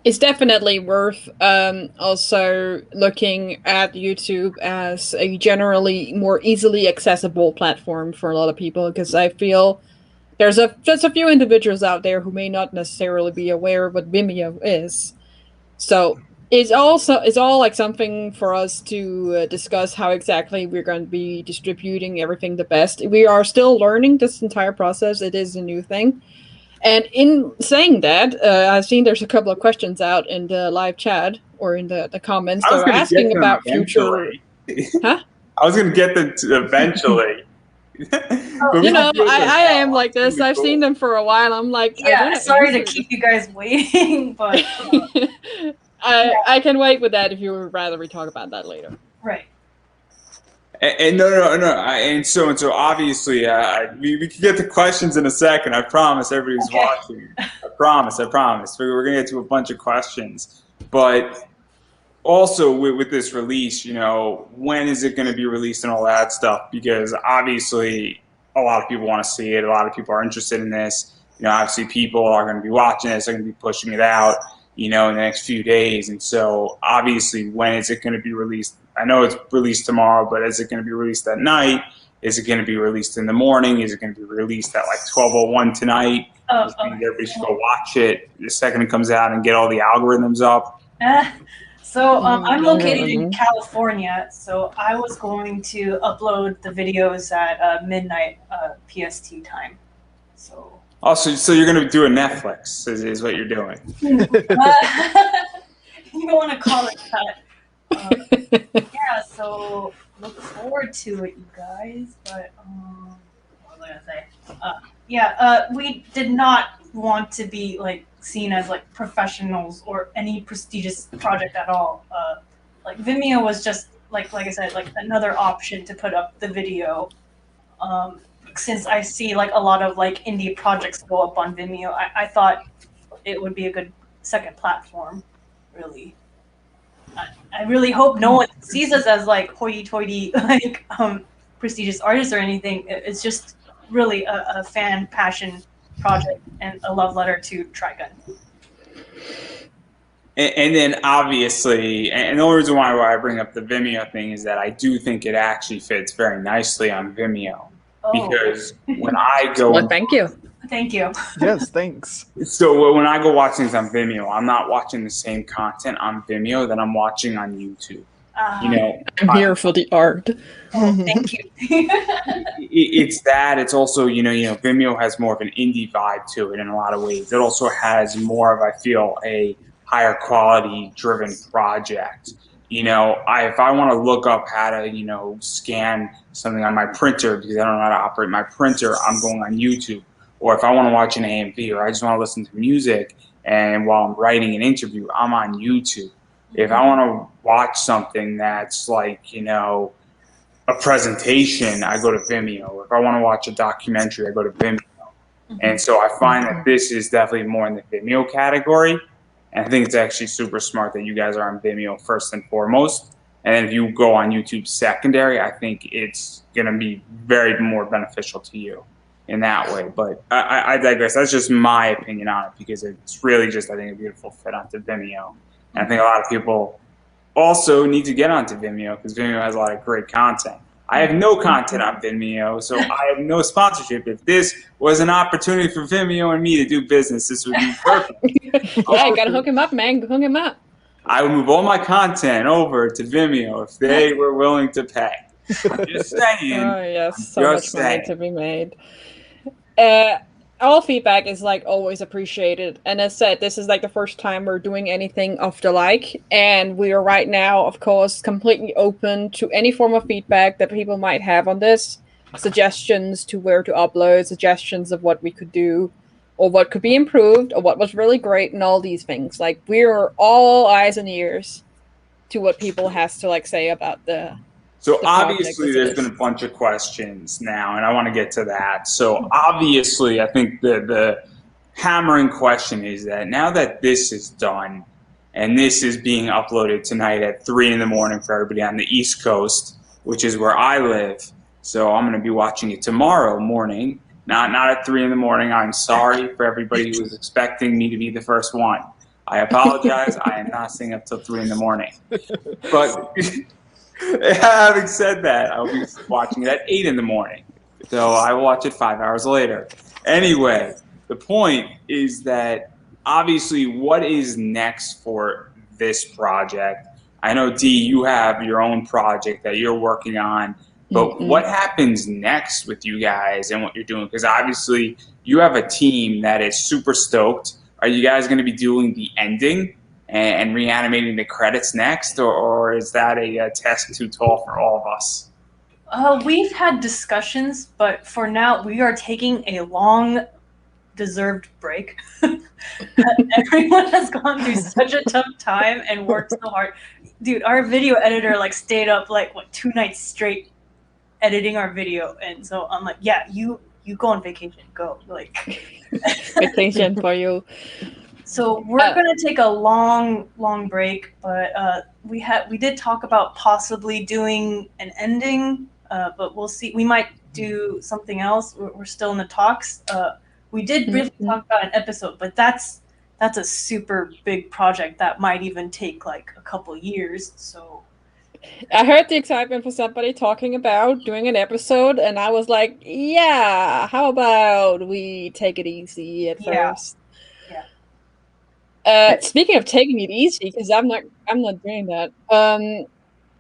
It's definitely worth also looking at YouTube as a generally more easily accessible platform for a lot of people, because I feel there's just a few individuals out there who may not necessarily be aware of what Vimeo is. So it's all something for us to discuss how exactly we're going to be distributing everything the best. We are still learning this entire process. It is a new thing. And in saying that, I've seen there's a couple of questions out in the live chat or in the comments. They're asking about future. Huh? I was going to get them to eventually. But You know, videos I are am like this. really I've seen them for a while. I'm like, I Yeah, wanna sorry to answer keep you guys waiting, but I can wait with that if you would rather we talk about that later. right. And no, and so obviously, we can get to questions in a second. I promise everybody who's Okay. watching. I promise. We're gonna get to a bunch of questions, but also with this release, you know, when is it going to be released and all that stuff? Because obviously, a lot of people want to see it. A lot of people are interested in this. You know, obviously, people are going to be watching this. They're going to be pushing it out, you know, in the next few days. And so, obviously, when is it going to be released? I know it's released tomorrow, but is it going to be released at night? Is it going to be released in the morning? Is it going to be released at like 12:01 tonight? Everybody should go watch it the second it comes out and get all the algorithms up. So I'm located in California, so I was going to upload the videos at midnight PST time. So. Oh, so you're going to do a Netflix is what you're doing. You don't want to call it that. Yeah, so look forward to it, you guys. But what was I gonna say? We did not want to be like seen as like professionals or any prestigious project at all. Like Vimeo was just like I said, like another option to put up the video. Since I see like a lot of like indie projects go up on Vimeo, I thought it would be a good second platform, really. I really hope no one sees us as like hoity-toity, like prestigious artists or anything. It's just really a fan passion project and a love letter to Trigun. And then obviously, and the only reason why I bring up the Vimeo thing is that I do think it actually fits very nicely on Vimeo. Because when I go... Well, thank you. Thank you. Yes, thanks. So when I go watch things on Vimeo, I'm not watching the same content on Vimeo that I'm watching on YouTube. You know, I'm here for the art. Oh, thank you. It's that. It's also, you know, Vimeo has more of an indie vibe to it in a lot of ways. It also has more of, I feel, a higher quality driven project. You know, if I want to look up how to, you know, scan something on my printer because I don't know how to operate my printer, I'm going on YouTube. Or if I want to watch an AMV or I just want to listen to music and while I'm writing an interview, I'm on YouTube. If I want to watch something that's like, you know, a presentation, I go to Vimeo. If I want to watch a documentary, I go to Vimeo. And so I find that this is definitely more in the Vimeo category. And I think it's actually super smart that you guys are on Vimeo first and foremost. And then if you go on YouTube secondary, I think it's going to be very more beneficial to you in that way. But I digress. That's just my opinion on it because it's really just, I think, a beautiful fit onto Vimeo. And I think a lot of people also need to get onto Vimeo because Vimeo has a lot of great content. I have no content on Vimeo, so I have no sponsorship. If this was an opportunity for Vimeo and me to do business, this would be perfect. Yeah, you gotta hook him up, man. Hook him up. I would move all my content over to Vimeo if they were willing to pay. I'm just saying. Oh yes, so much money to be made. All feedback is like always appreciated, and as said, this is like the first time we're doing anything of the like, and we are right now, of course, completely open to any form of feedback that people might have on this, suggestions to where to upload, suggestions of what we could do, or what could be improved, or what was really great, and all these things. Like, we're all eyes and ears to what people has to like say about the. So obviously there's been a bunch of questions now, and I want to get to that. So obviously I think the hammering question is that now that this is done, and this is being uploaded tonight at 3 in the morning for everybody on the East Coast, which is where I live. So I'm going to be watching it tomorrow morning, not at 3 in the morning. I'm sorry for everybody who was expecting me to be the first one. I apologize. I am not staying up till 3 in the morning. But... having said that, I'll be watching it at 8 in the morning. So I will watch it 5 hours later. Anyway, the point is that obviously what is next for this project? I know, Dee, you have your own project that you're working on, but what happens next with you guys and what you're doing? Because obviously you have a team that is super stoked. Are you guys going to be doing the ending and reanimating the credits next, or is that a task too tall for all of us? We've had discussions, but for now we are taking a long deserved break. Everyone has gone through such a tough time and worked so hard. Dude, our video editor like stayed up like 2 nights straight editing our video, and so I'm like, yeah, you go on vacation, go like Vacation for you. So we're gonna take a long break, but we did talk about possibly doing an ending, but we'll see. We might do something else. We're still in the talks. We did really talk about an episode, but that's a super big project that might even take like a couple years. So I heard the excitement for somebody talking about doing an episode, and I was like, yeah, how about we take it easy at first? Speaking of taking it easy, because I'm not doing that.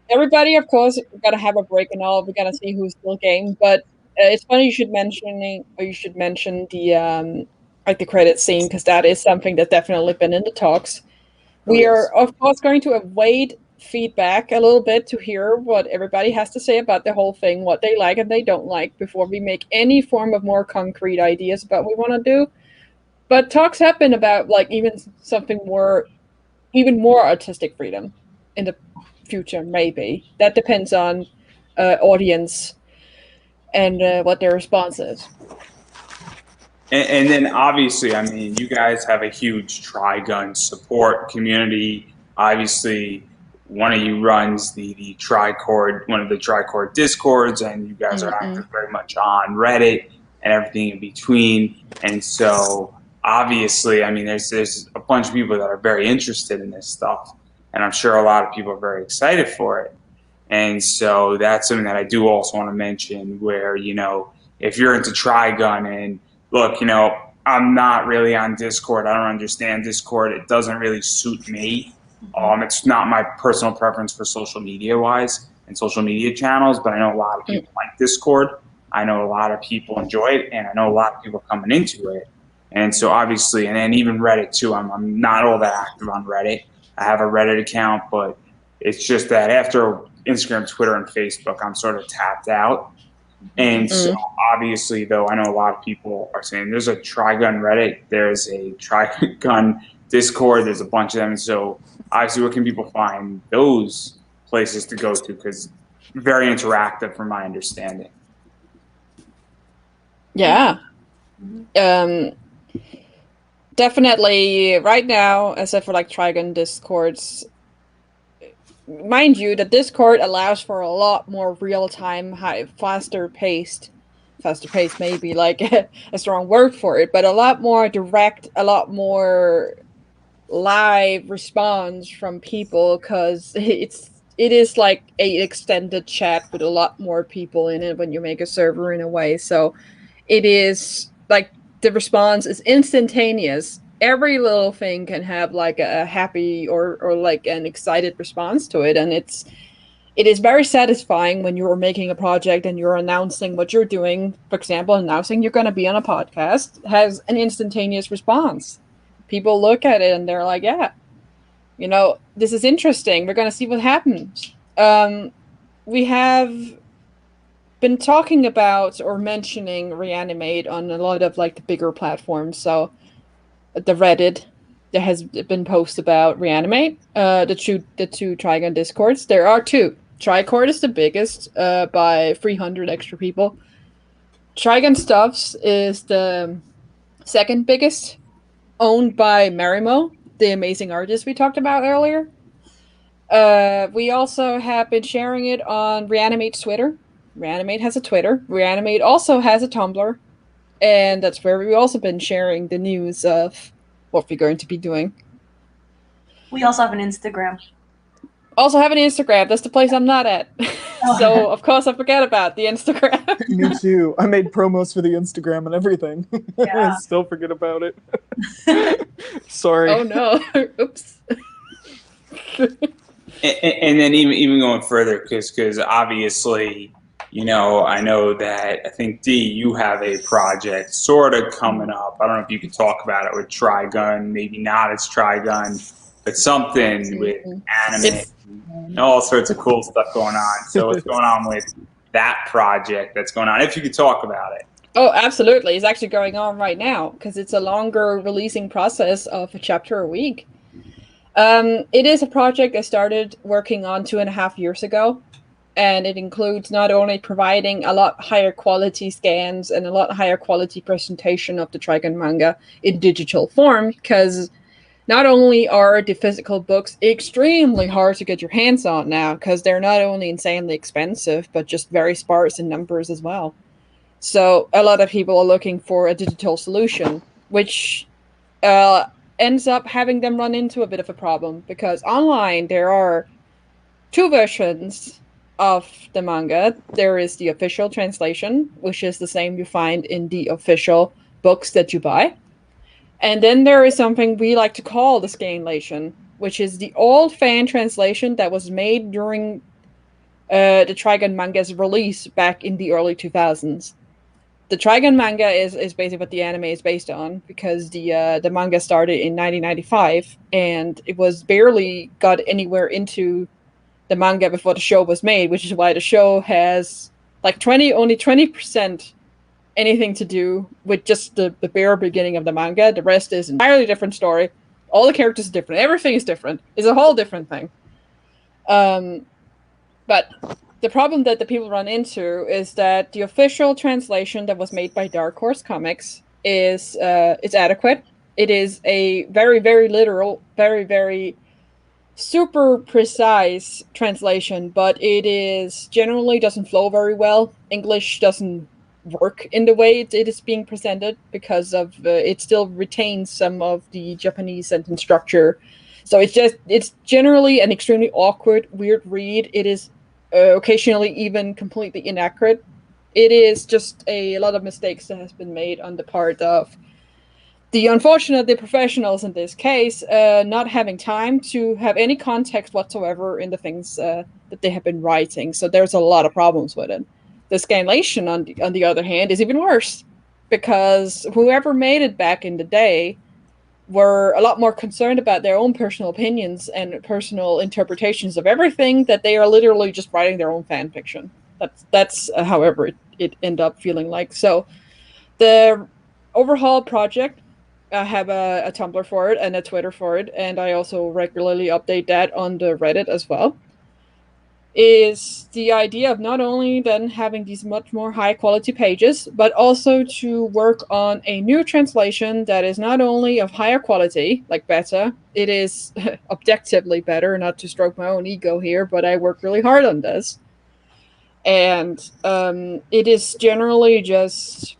Everybody, of course, we're gonna have a break and all. We're gonna see who's still game, but it's funny you should mention the like the credit scene, because that is something that's definitely been in the talks. We are, of course, going to await feedback a little bit to hear what everybody has to say about the whole thing, what they like and they don't like, before we make any form of more concrete ideas about what we want to do. But talks have been about like even more artistic freedom in the future, maybe. That depends on audience and what their response is. And then obviously, I mean, you guys have a huge Trigun support community. Obviously, one of you runs one of the Tricord Discords, and you guys are active very much on Reddit and everything in between. And so obviously, I mean, there's a bunch of people that are very interested in this stuff, and I'm sure a lot of people are very excited for it. And so that's something that I do also want to mention, where, you know, if you're into Trigun, and look, you know, I'm not really on Discord. I don't understand Discord. It doesn't really suit me. It's not my personal preference for social media wise and social media channels, but I know a lot of people like Discord. I know a lot of people enjoy it, and I know a lot of people coming into it. And so obviously, and then even Reddit too. I'm not all that active on Reddit. I have a Reddit account, but it's just that after Instagram, Twitter, and Facebook, I'm sort of tapped out. And so obviously, though, I know a lot of people are saying there's a Trigun Reddit, there's a Trigun Discord, there's a bunch of them. And so obviously, where can people find those places to go to? Because very interactive from my understanding. Yeah. Definitely right now, except for like Trigun Discords, mind you, the Discord allows for a lot more real-time, faster paced maybe like a strong word for it, but a lot more direct, a lot more live response from people, because it is like a extended chat with a lot more people in it when you make a server in a way. So it is like the response is instantaneous. Every little thing can have like a happy or like an excited response to it, and it is very satisfying when you're making a project and you're announcing what you're doing. For example, announcing you're going to be on a podcast has an instantaneous response. People look at it and they're like, yeah, you know, this is interesting. We're going to see what happens. We have been talking about or mentioning ReAnimate on a lot of like the bigger platforms. So the Reddit, there has been posts about ReAnimate, the two Trigun Discords. There are two. Tricord is the biggest by 300 extra people. Trigun Stuffs is the second biggest, owned by Marimo, the amazing artist we talked about earlier. We also have been sharing it on ReAnimate's Twitter. ReAnimate has a Twitter. ReAnimate also has a Tumblr. And that's where we've also been sharing the news of what we're going to be doing. we also have an Instagram. Also have an Instagram. That's the place I'm not at. So, of course, I forget about the Instagram. Me too. I made promos for the Instagram and everything. Yeah. I still forget about it. Sorry. Oh, no. Oops. And then even going further, because obviously, you know, I know that I think D, you have a project sort of coming up. I don't know if you could talk about it with Trigun, maybe not as Trigun, but something with anime and all sorts of cool stuff going on. So what's going on with that project that's going on, if you could talk about it. Oh, absolutely. It's actually going on right now because it's a longer releasing process of a chapter a week. It is a project I started working on 2.5 years ago, and it includes not only providing a lot higher quality scans and a lot higher quality presentation of the Trigun manga in digital form, because not only are the physical books extremely hard to get your hands on now, because they're not only insanely expensive, but just very sparse in numbers as well. So a lot of people are looking for a digital solution, which ends up having them run into a bit of a problem, because online there are two versions of the manga. There is the official translation, which is the same you find in the official books that you buy. And then there is something we like to call the scanlation, which is the old fan translation that was made during the Trigun manga's release back in the early 2000s. The Trigun manga is basically what the anime is based on, because the manga started in 1995 and it was barely got anywhere into the manga before the show was made, which is why the show has like only 20% anything to do with just the bare beginning of the manga. The rest is an entirely different story. All the characters are different. Everything is different. It's a whole different thing. But the problem that the people run into is that the official translation that was made by Dark Horse Comics is adequate. It is a very, very literal, very, very super precise translation, but it is generally doesn't flow very well. English doesn't work in the way it is being presented because of it still retains some of the Japanese sentence structure. So it's generally an extremely awkward, weird read. It is occasionally even completely inaccurate. It is just a lot of mistakes that has been made on the part of the professionals in this case, not having time to have any context whatsoever in the things that they have been writing. So there's a lot of problems with it. The scanlation, on the other hand, is even worse, because whoever made it back in the day were a lot more concerned about their own personal opinions and personal interpretations of everything, that they are literally just writing their own fan fiction. That's however it ended up feeling like. So the overhaul project, I have a Tumblr for it and a Twitter for it, and I also regularly update that on the Reddit as well, is the idea of not only then having these much more high quality pages, but also to work on a new translation that is not only of higher quality, like better, it is objectively better, not to stroke my own ego here, but I work really hard on this. And it is generally just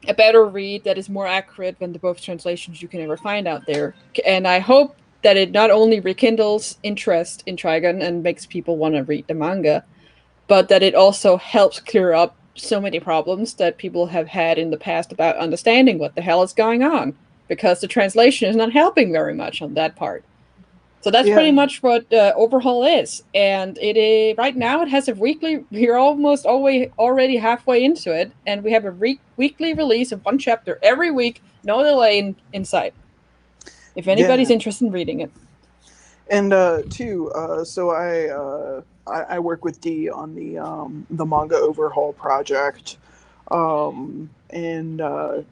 a better read that is more accurate than the both translations you can ever find out there. And I hope that it not only rekindles interest in Trigun and makes people want to read the manga, but that it also helps clear up so many problems that people have had in the past about understanding what the hell is going on, because the translation is not helping very much on that part. So that's pretty much what Overhaul is. And it is, right now it has a weekly, we're almost already halfway into it, and we have a weekly release of one chapter every week, no delay in sight, if anybody's interested in reading it. And so I work with Dee on the Manga Overhaul project, and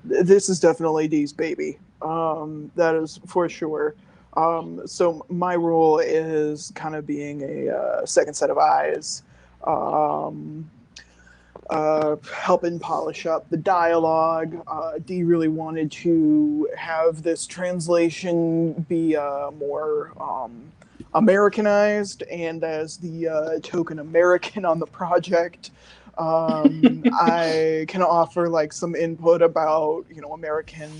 this is definitely Dee's baby. That is for sure. So my role is kind of being a second set of eyes, helping polish up the dialogue. Dee really wanted to have this translation be more Americanized, and as the token American on the project, I can offer like some input about, American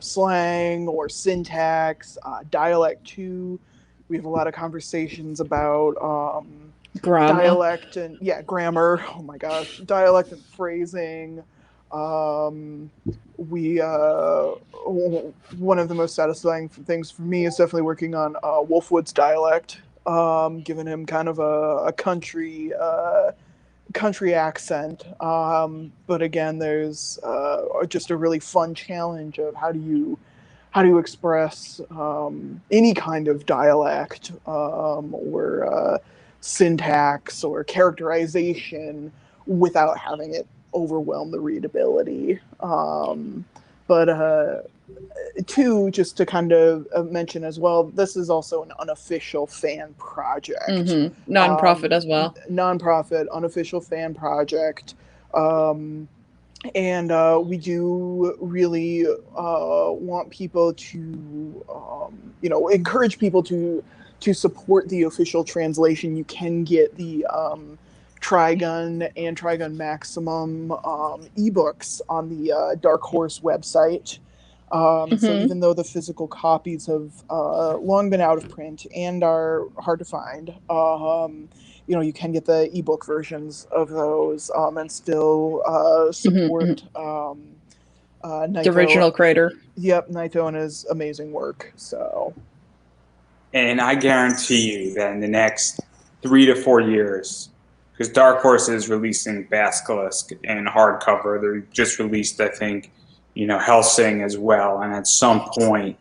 slang or syntax, dialect too. We have a lot of conversations about Grammar. Dialect and grammar. Oh my gosh, dialect and phrasing. We one of the most satisfying things for me is definitely working on Wolfwood's dialect, giving him kind of a country accent, but again, there's just a really fun challenge of how do you express any kind of dialect or syntax or characterization without having it overwhelm the readability. Two, just to kind of mention as well, this is also an unofficial fan project. Non-profit as well. Non-profit, unofficial fan project. And we do really want people to, encourage people to support the official translation. You can get the Trigun and Trigun Maximum ebooks on the Dark Horse website. So even though the physical copies have long been out of print and are hard to find, you can get the ebook versions of those and still support Naito. The original creator. Yep, Naito and his amazing work. So, and I guarantee you that in the next 3 to 4 years, because Dark Horse is releasing Basilisk in hardcover, they just released, I think, Hellsing as well, and at some point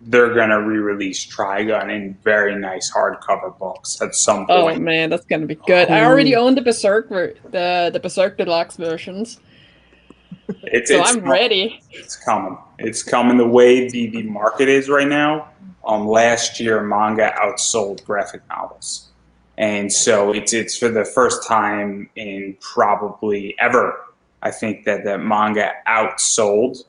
they're gonna re-release Trigun in very nice hardcover books at some point. Oh man, that's gonna be good. I already own the Berserk, the Berserk Deluxe versions. I'm ready. It's coming. It's coming the way the market is right now. Last year, manga outsold graphic novels, and so it's for the first time in probably ever. I think that manga outsold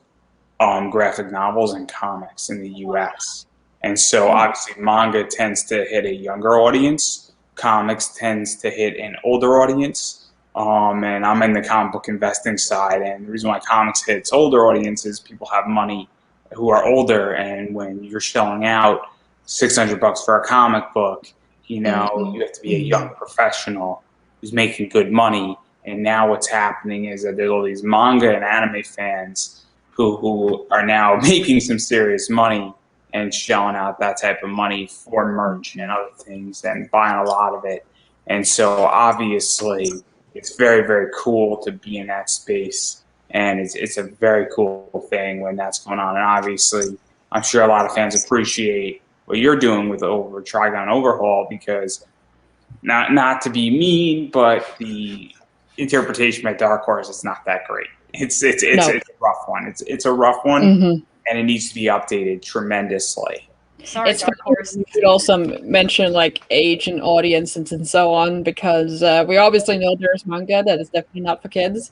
graphic novels and comics in the U.S. And so obviously manga tends to hit a younger audience. Comics tends to hit an older audience. And I'm in the comic book investing side. And the reason why comics hits older audiences, people have money who are older. And when you're shelling out $600 for a comic book, you have to be a young professional who's making good money. And now what's happening is that there's all these manga and anime fans who are now making some serious money and shelling out that type of money for merch and other things and buying a lot of it. And so obviously it's very, very cool to be in that space. And it's a very cool thing when that's going on. And obviously I'm sure a lot of fans appreciate what you're doing with Trigun Overhaul, because not to be mean, but the interpretation by Dark Horse is not that great. It's a rough one. It's a rough one, and it needs to be updated tremendously. Sorry, it's Dark Horse. You should also mention age and audience and so on, because we obviously know there's manga that is definitely not for kids.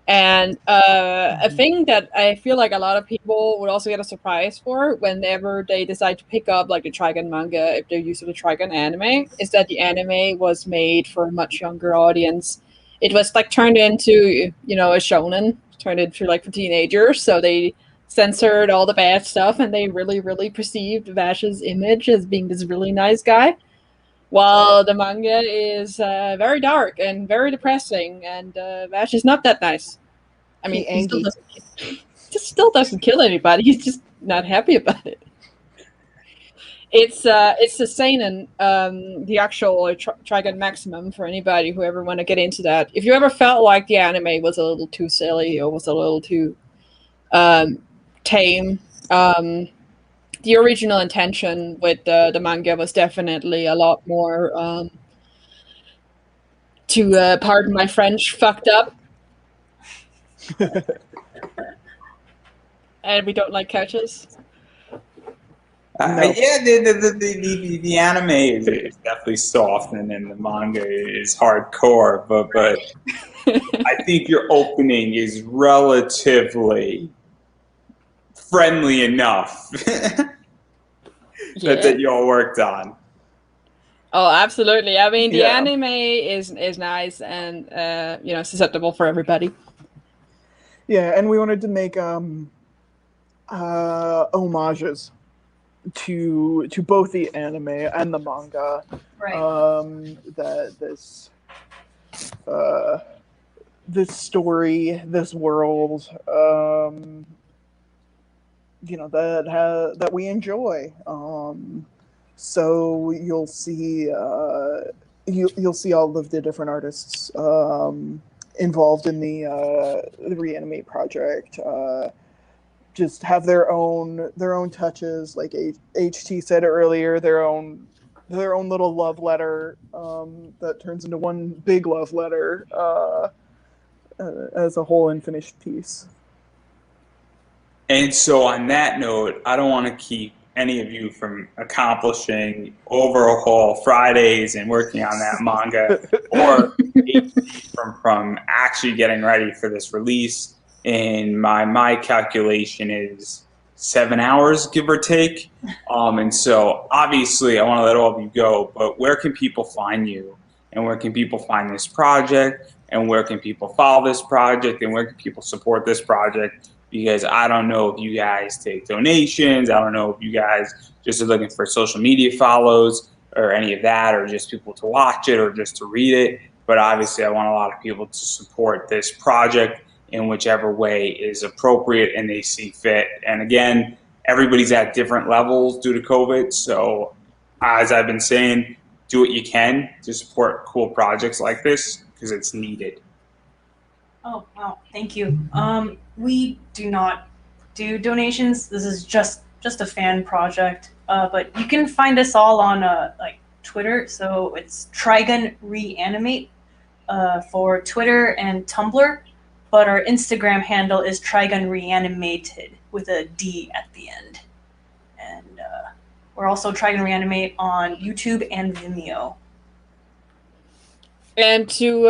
And a thing that I feel like a lot of people would also get a surprise for whenever they decide to pick up the Trigun manga, if they're used to the Trigun anime, is that the anime was made for a much younger audience. It was turned into, a shonen, turned into for teenagers. So they censored all the bad stuff, and they really, really perceived Vash's image as being this really nice guy. While the manga is very dark and very depressing, and Vash is not that nice. I mean, he still doesn't kill anybody. He's just not happy about it. It's the seinen, the actual Trigun Maximum, for anybody who ever want to get into that. If you ever felt like the anime was a little too silly or was a little too tame, the original intention with the manga was definitely a lot more, to pardon my French, fucked up. And we don't like couches. The anime is definitely soft, and then the manga is hardcore. But I think your opening is relatively friendly enough that you all worked on. Oh, absolutely. I mean, the anime is nice and susceptible for everybody. Yeah, and we wanted to make homages to both the anime and the manga. Right. That this story, this world, that we enjoy. So you'll see you'll see all of the different artists involved in the ReAnimate project. Just have their own touches, like HT said earlier, their own little love letter that turns into one big love letter as a whole unfinished piece. And so on that note, I don't want to keep any of you from accomplishing Overhaul Fridays and working on that manga, or from actually getting ready for this release. And my calculation is 7 hours, give or take. And so obviously I want to let all of you go, but where can people find you? And where can people find this project? And where can people follow this project? And where can people support this project? Because I don't know if you guys take donations. I don't know if you guys just are looking for social media follows or any of that, or just people to watch it or just to read it. But obviously I want a lot of people to support this project in whichever way is appropriate and they see fit. And again, everybody's at different levels due to COVID. So as I've been saying, do what you can to support cool projects like this because it's needed. Oh, wow. Thank you. We do not do donations. This is just a fan project. But you can find us all on like Twitter. So it's Trigun ReAnimate for Twitter and Tumblr. But our Instagram handle is Trigun ReAnimated with a D at the end. And we're also Trigun ReAnimate on YouTube and Vimeo. And to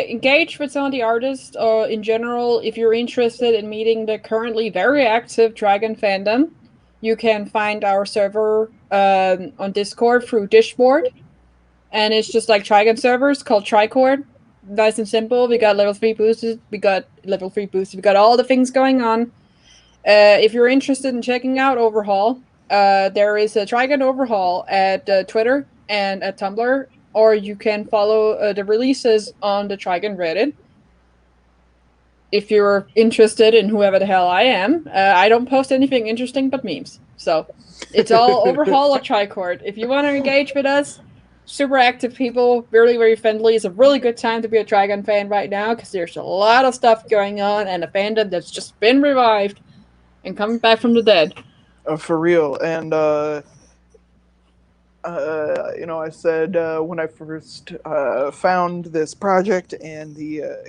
engage with some of the artists, or in general, if you're interested in meeting the currently very active Trigun fandom, you can find our server on Discord through Dishboard. And it's just like Trigun servers called Tricord. Nice and simple. We got level 3 boosters. We got all the things going on. If you're interested in checking out Overhaul, there is a Trigun Overhaul at Twitter and at Tumblr. Or you can follow the releases on the Trigun Reddit. If you're interested in whoever the hell I am, I don't post anything interesting but memes. So it's all Overhaul or Tricord. If you want to engage with us, super active people, really, very friendly. It's a really good time to be a Trigun fan right now because there's a lot of stuff going on and a fandom that's just been revived and coming back from the dead. For real. And I said when I first found this project and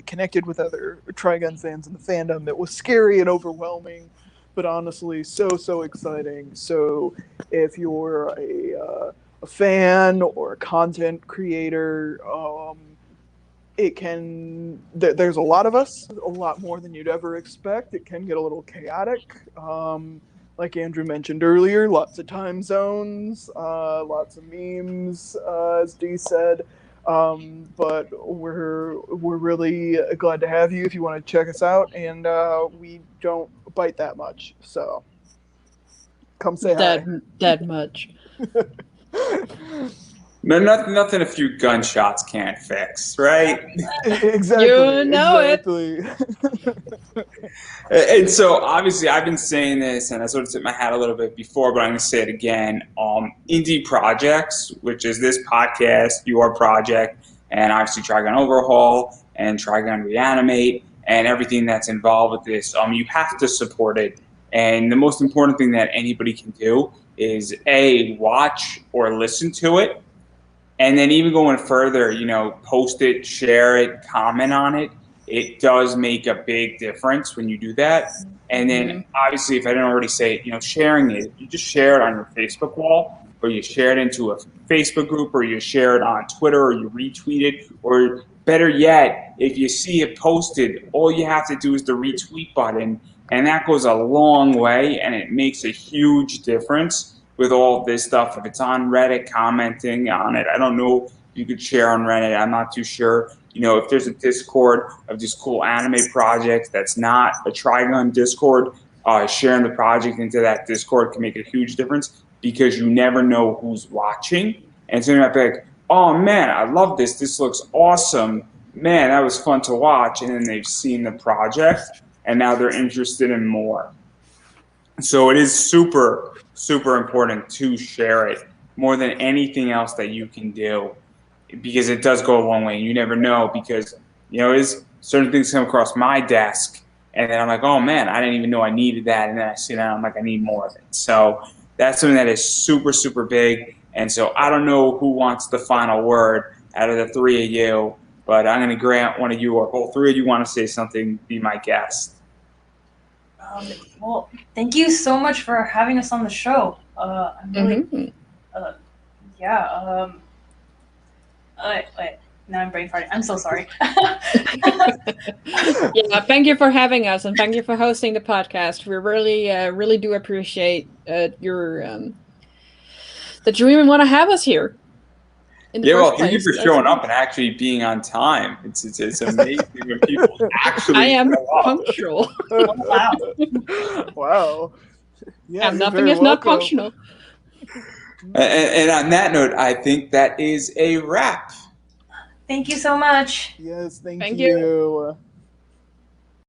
connected with other Trigun fans in the fandom, it was scary and overwhelming, but honestly so exciting. So if you're a fan or a content creator, there's a lot of us, a lot more than you'd ever expect. It can get a little chaotic. Like Andrew mentioned earlier, lots of time zones, lots of memes, as Dee said. But we're really glad to have you if you want to check us out, and we don't bite that much, so come say hi. That much. No, nothing a few gunshots can't fix, right? Exactly. You know exactly. it. And so, obviously, I've been saying this, and I sort of tipped my hat a little bit before, but I'm going to say it again. Indie projects, which is this podcast, your project, and obviously Trigun Overhaul and Trigun ReAnimate, and everything that's involved with this, you have to support it. And the most important thing that anybody can do is A, watch or listen to it. And then even going further, post it, share it, comment on it. It does make a big difference when you do that. And then obviously, if I didn't already say it, sharing it, you just share it on your Facebook wall, or you share it into a Facebook group, or you share it on Twitter, or you retweet it, or better yet, if you see it posted, all you have to do is the retweet button. And that goes a long way, and it makes a huge difference with all of this stuff. If it's on Reddit, commenting on it. I don't know if you could share on Reddit. I'm not too sure. If there's a Discord of these cool anime projects that's not a Trigun Discord, sharing the project into that Discord can make a huge difference because you never know who's watching. And so you might be like, oh man, I love this. This looks awesome. Man, that was fun to watch. And then they've seen the project and now they're interested in more. So it is super important to share it more than anything else that you can do, because it does go a long way. You never know, because certain things come across my desk and then I'm like, oh man, I didn't even know I needed that, and then I see that I'm like, I need more of it. So that's something that is super big. And so I don't know who wants the final word out of the three of you, but I'm going to grant one of you or all three of you want to say something, be my guest. Well, thank you so much for having us on the show. I'm really, yeah. Wait, now I'm brain farting. I'm so sorry. Yeah, thank you for having us, and thank you for hosting the podcast. We really, really do appreciate your that you even want to have us here. Well, thank you for showing up and actually being on time. It's amazing when people actually. I am punctual. Wow. Wow. Yeah, I'm nothing if not punctual. And on that note, I think that is a wrap. Thank you so much. Yes, thank Thank you.